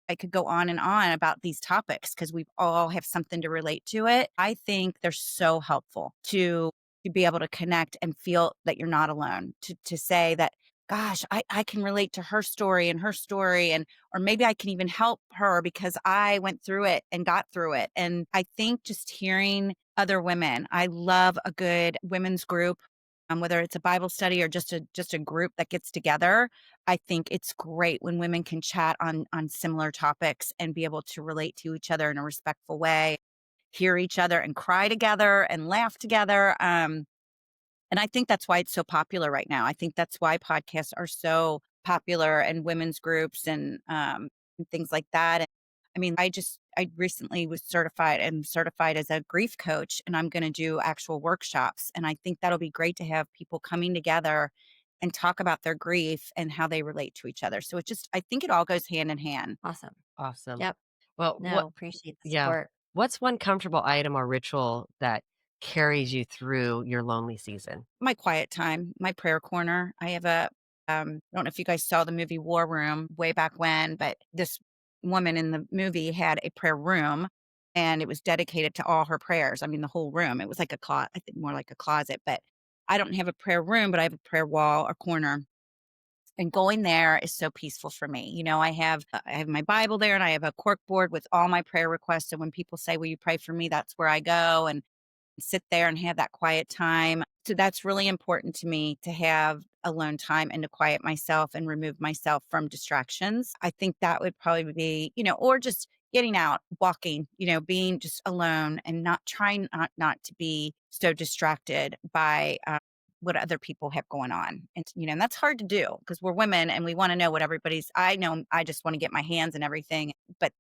C: I could go on and on about these topics because we all have something to relate to it. I think they're so helpful to be able to connect and feel that you're not alone, to say that, gosh, I can relate to her story, and or maybe I can even help her because I went through it and got through it. And I think just hearing other women, I love a good women's group, whether it's a Bible study or just a group that gets together. I think it's great when women can chat on similar topics and be able to relate to each other in a respectful way, hear each other and cry together and laugh together. And I think that's why it's so popular right now. I think that's why podcasts are so popular, and women's groups and things like that. And I mean, I recently was certified as a grief coach, and I'm going to do actual workshops. And I think that'll be great to have people coming together and talk about their grief and how they relate to each other. So I think it all goes hand in hand.
A: Awesome.
B: Awesome.
A: Yep.
B: Well,
A: No, appreciate the
B: yeah,
A: support.
B: what's one comfortable item or ritual that carries you through your lonely season?
C: My quiet time, my prayer corner. I don't know if you guys saw the movie War Room way back when, but this woman in the movie had a prayer room and it was dedicated to all her prayers. I mean, the whole room. It was like I think more like a closet, but I don't have a prayer room, but I have a prayer wall or corner. And going there is so peaceful for me. I have my Bible there, and I have a cork board with all my prayer requests. And when people say, "Will you pray for me?" That's where I go. And sit there and have that quiet time. So that's really important to me, to have alone time and to quiet myself and remove myself from distractions. I think that would probably be, or just getting out, walking, being just alone and not trying not to be so distracted by what other people have going on. And that's hard to do because we're women and we want to know what I know I just want to get my hands and everything, but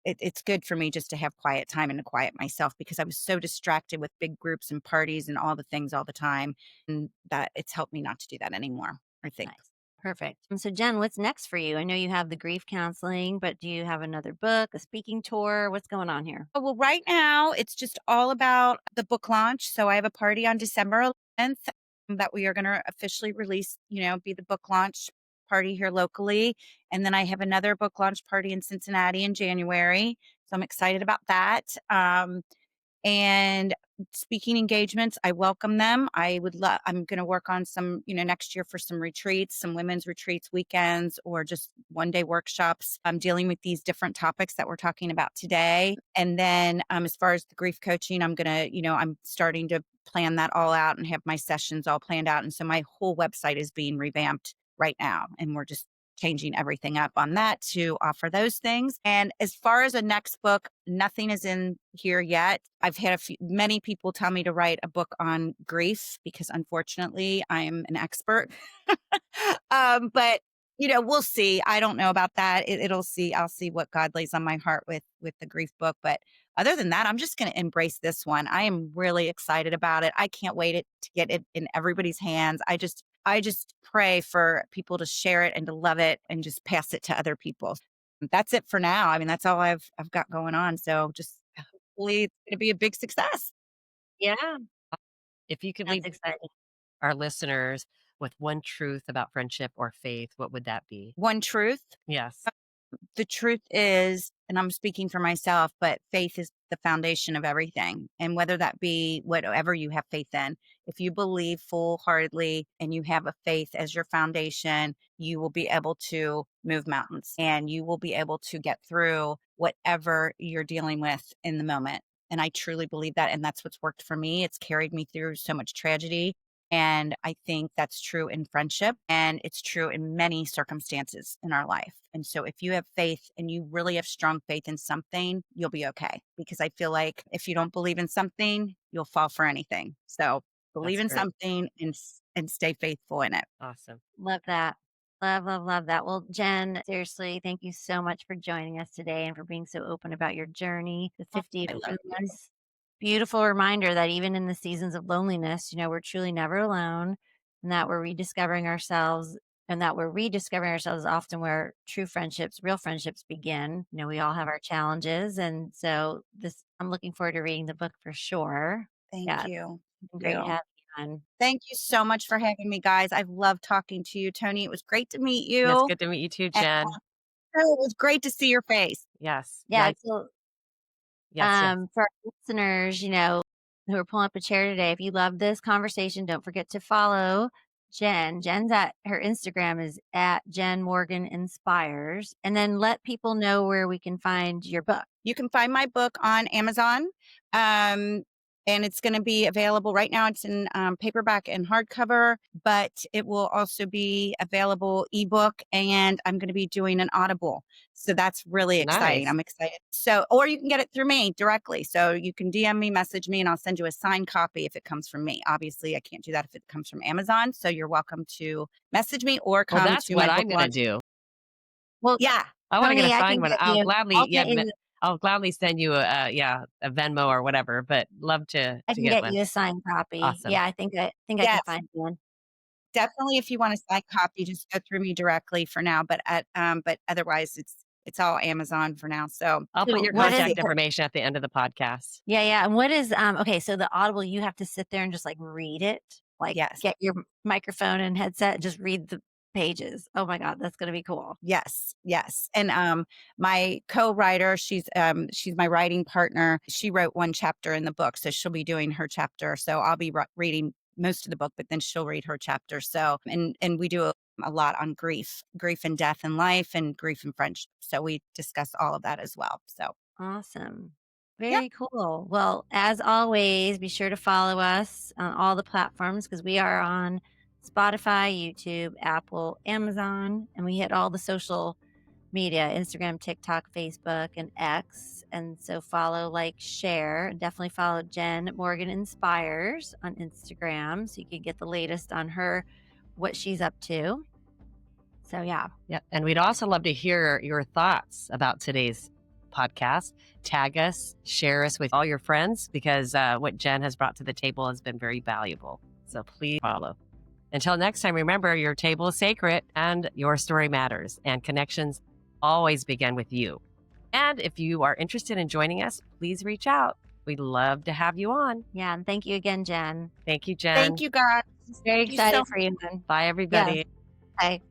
C: it's good for me just to have quiet time and to quiet myself because I was so distracted with big groups and parties and all the things all the time. And that it's helped me not to do that anymore, I think.
A: Nice. Perfect. So, Jen, what's next for you? I know you have the grief counseling, but do you have another book, a speaking tour? What's going on here?
C: Oh, well, right now it's just all about the book launch. So I have a party on December 11th that we are going to officially release, be the book launch party here locally. And then I have another book launch party in Cincinnati in January. So I'm excited about that. And speaking engagements, I welcome them. I'm going to work on some, next year for some retreats, some women's retreats, weekends, or just one day workshops. I'm dealing with these different topics that we're talking about today. And then as far as the grief coaching, I'm starting to plan that all out and have my sessions all planned out. And so my whole website is being revamped right now. And we're just changing everything up on that to offer those things. And as far as a next book, nothing is in here yet. I've had many people tell me to write a book on grief because unfortunately I am an expert. But we'll see. I don't know about that. It'll see. I'll see what God lays on my heart with the grief book. But other than that, I'm just going to embrace this one. I am really excited about it. I can't wait to get it in everybody's hands. I just pray for people to share it and to love it and just pass it to other people. That's it for now. I mean, that's all I've got going on. So just hopefully it's going to be a big success.
A: Yeah,
B: If you could
A: that's
B: leave
A: exciting.
B: our listeners with one truth about friendship or faith, what would that be?
C: One truth.
B: Yes.
C: The truth is, and I'm speaking for myself, but faith is the foundation of everything. And whether that be whatever you have faith in, if you believe full heartedly and you have a faith as your foundation, you will be able to move mountains and you will be able to get through whatever you're dealing with in the moment. And I truly believe that. And that's what's worked for me. It's carried me through so much tragedy. And I think that's true in friendship and it's true in many circumstances in our life. And so if you have faith and you really have strong faith in something, you'll be okay. Because I feel like if you don't believe in something, you'll fall for anything. So believe
B: That's
C: in
B: great.
C: something and stay faithful in it.
B: Awesome.
A: Love that. Love, love, love that. Well, Jen, seriously, thank you so much for joining us today and for being so open about your journey. The
C: Oh,
A: 50
C: I love you.
A: Friendless. Beautiful reminder that even in the seasons of loneliness, we're truly never alone and that we're rediscovering ourselves and that we're rediscovering ourselves is often where true friendships, real friendships begin. We all have our challenges. And so I'm looking forward to reading the book for sure.
C: Thank
A: Yeah,
C: you.
A: it's been
C: Thank
A: great
C: you.
A: having you on.
C: Thank you so much for having me, guys. I've loved talking to you, Tony. It was great to meet
B: Yes,
C: you.
B: good to meet you too,
C: And
B: Jen.
C: it was great to see your face.
B: Yes.
A: Yeah. So
B: Yes, yes.
A: For our listeners, who are pulling up a chair today, if you love this conversation, don't forget to follow Jen. Jen's at her Instagram is at Jen Morgan Inspires. And then let people know where we can find your book.
C: You can find my book on Amazon. And it's going to be available right now. It's in paperback and hardcover, but it will also be available ebook. And I'm going to be doing an Audible. So that's really exciting.
B: Nice.
C: I'm excited. So, or you can get it through me directly. So you can DM me, message me, and I'll send you a signed copy if it comes from me. Obviously, I can't do that if it comes from Amazon. So you're welcome to message me or
B: Well,
C: come
B: that's
C: to my
B: what
C: book
B: I'm gonna
C: launch.
B: do.
A: Well,
C: Yeah.
B: I wanna get a
A: Tony, I can
B: signed one.
A: get you. I'll get you.
B: I'll gladly send you a Venmo or whatever, but love
A: I
B: to
A: can
B: get
A: get
B: one.
A: you a signed copy.
B: Awesome.
A: Yeah, I think I can
C: Yes.
A: find one.
C: Definitely, if you want a signed copy, just go through me directly for now, but otherwise, it's all Amazon for now, so
B: I'll put
A: So
B: your
A: what
C: we'll
A: is
C: see.
B: contact information at the end of the podcast.
A: Yeah, yeah. And what is okay, so the Audible, you have to sit there and just like read it, like
C: Yes,
A: get your microphone and headset and just read the pages. Oh my God, that's gonna be cool.
C: yes, yes, and, my co-writer, she's my writing partner. She wrote 1 chapter in the book, so she'll be doing her chapter, so I'll be reading most of the book, but then she'll read her chapter, so and we do a lot on grief and death in life and grief and friendship, so we discuss all of that as well, so,
A: Awesome.
C: yep.
A: Very cool. Well, as always, be sure to follow us on all the platforms because we are on Spotify, YouTube, Apple, Amazon, and we hit all the social media Instagram, TikTok, Facebook, and X. And so follow, like, share. Definitely follow Jen Morgan Inspires on Instagram so you can get the latest on her, what she's up to. So, yeah.
B: Yeah, and we'd also love to hear your thoughts about today's podcast. Tag us, share us with all your friends because what Jen has brought to the table has been very valuable. So please follow. Until next time, remember your table is sacred and your story matters, and connections always begin with you. And if you are interested in joining us, please reach out. We'd love to have you on.
A: Yeah. And thank you again, Jen.
B: Thank you, Jen.
C: Thank you, guys.
A: Very
C: Thank you so
A: excited for you, man.
B: Bye, everybody.
A: Bye.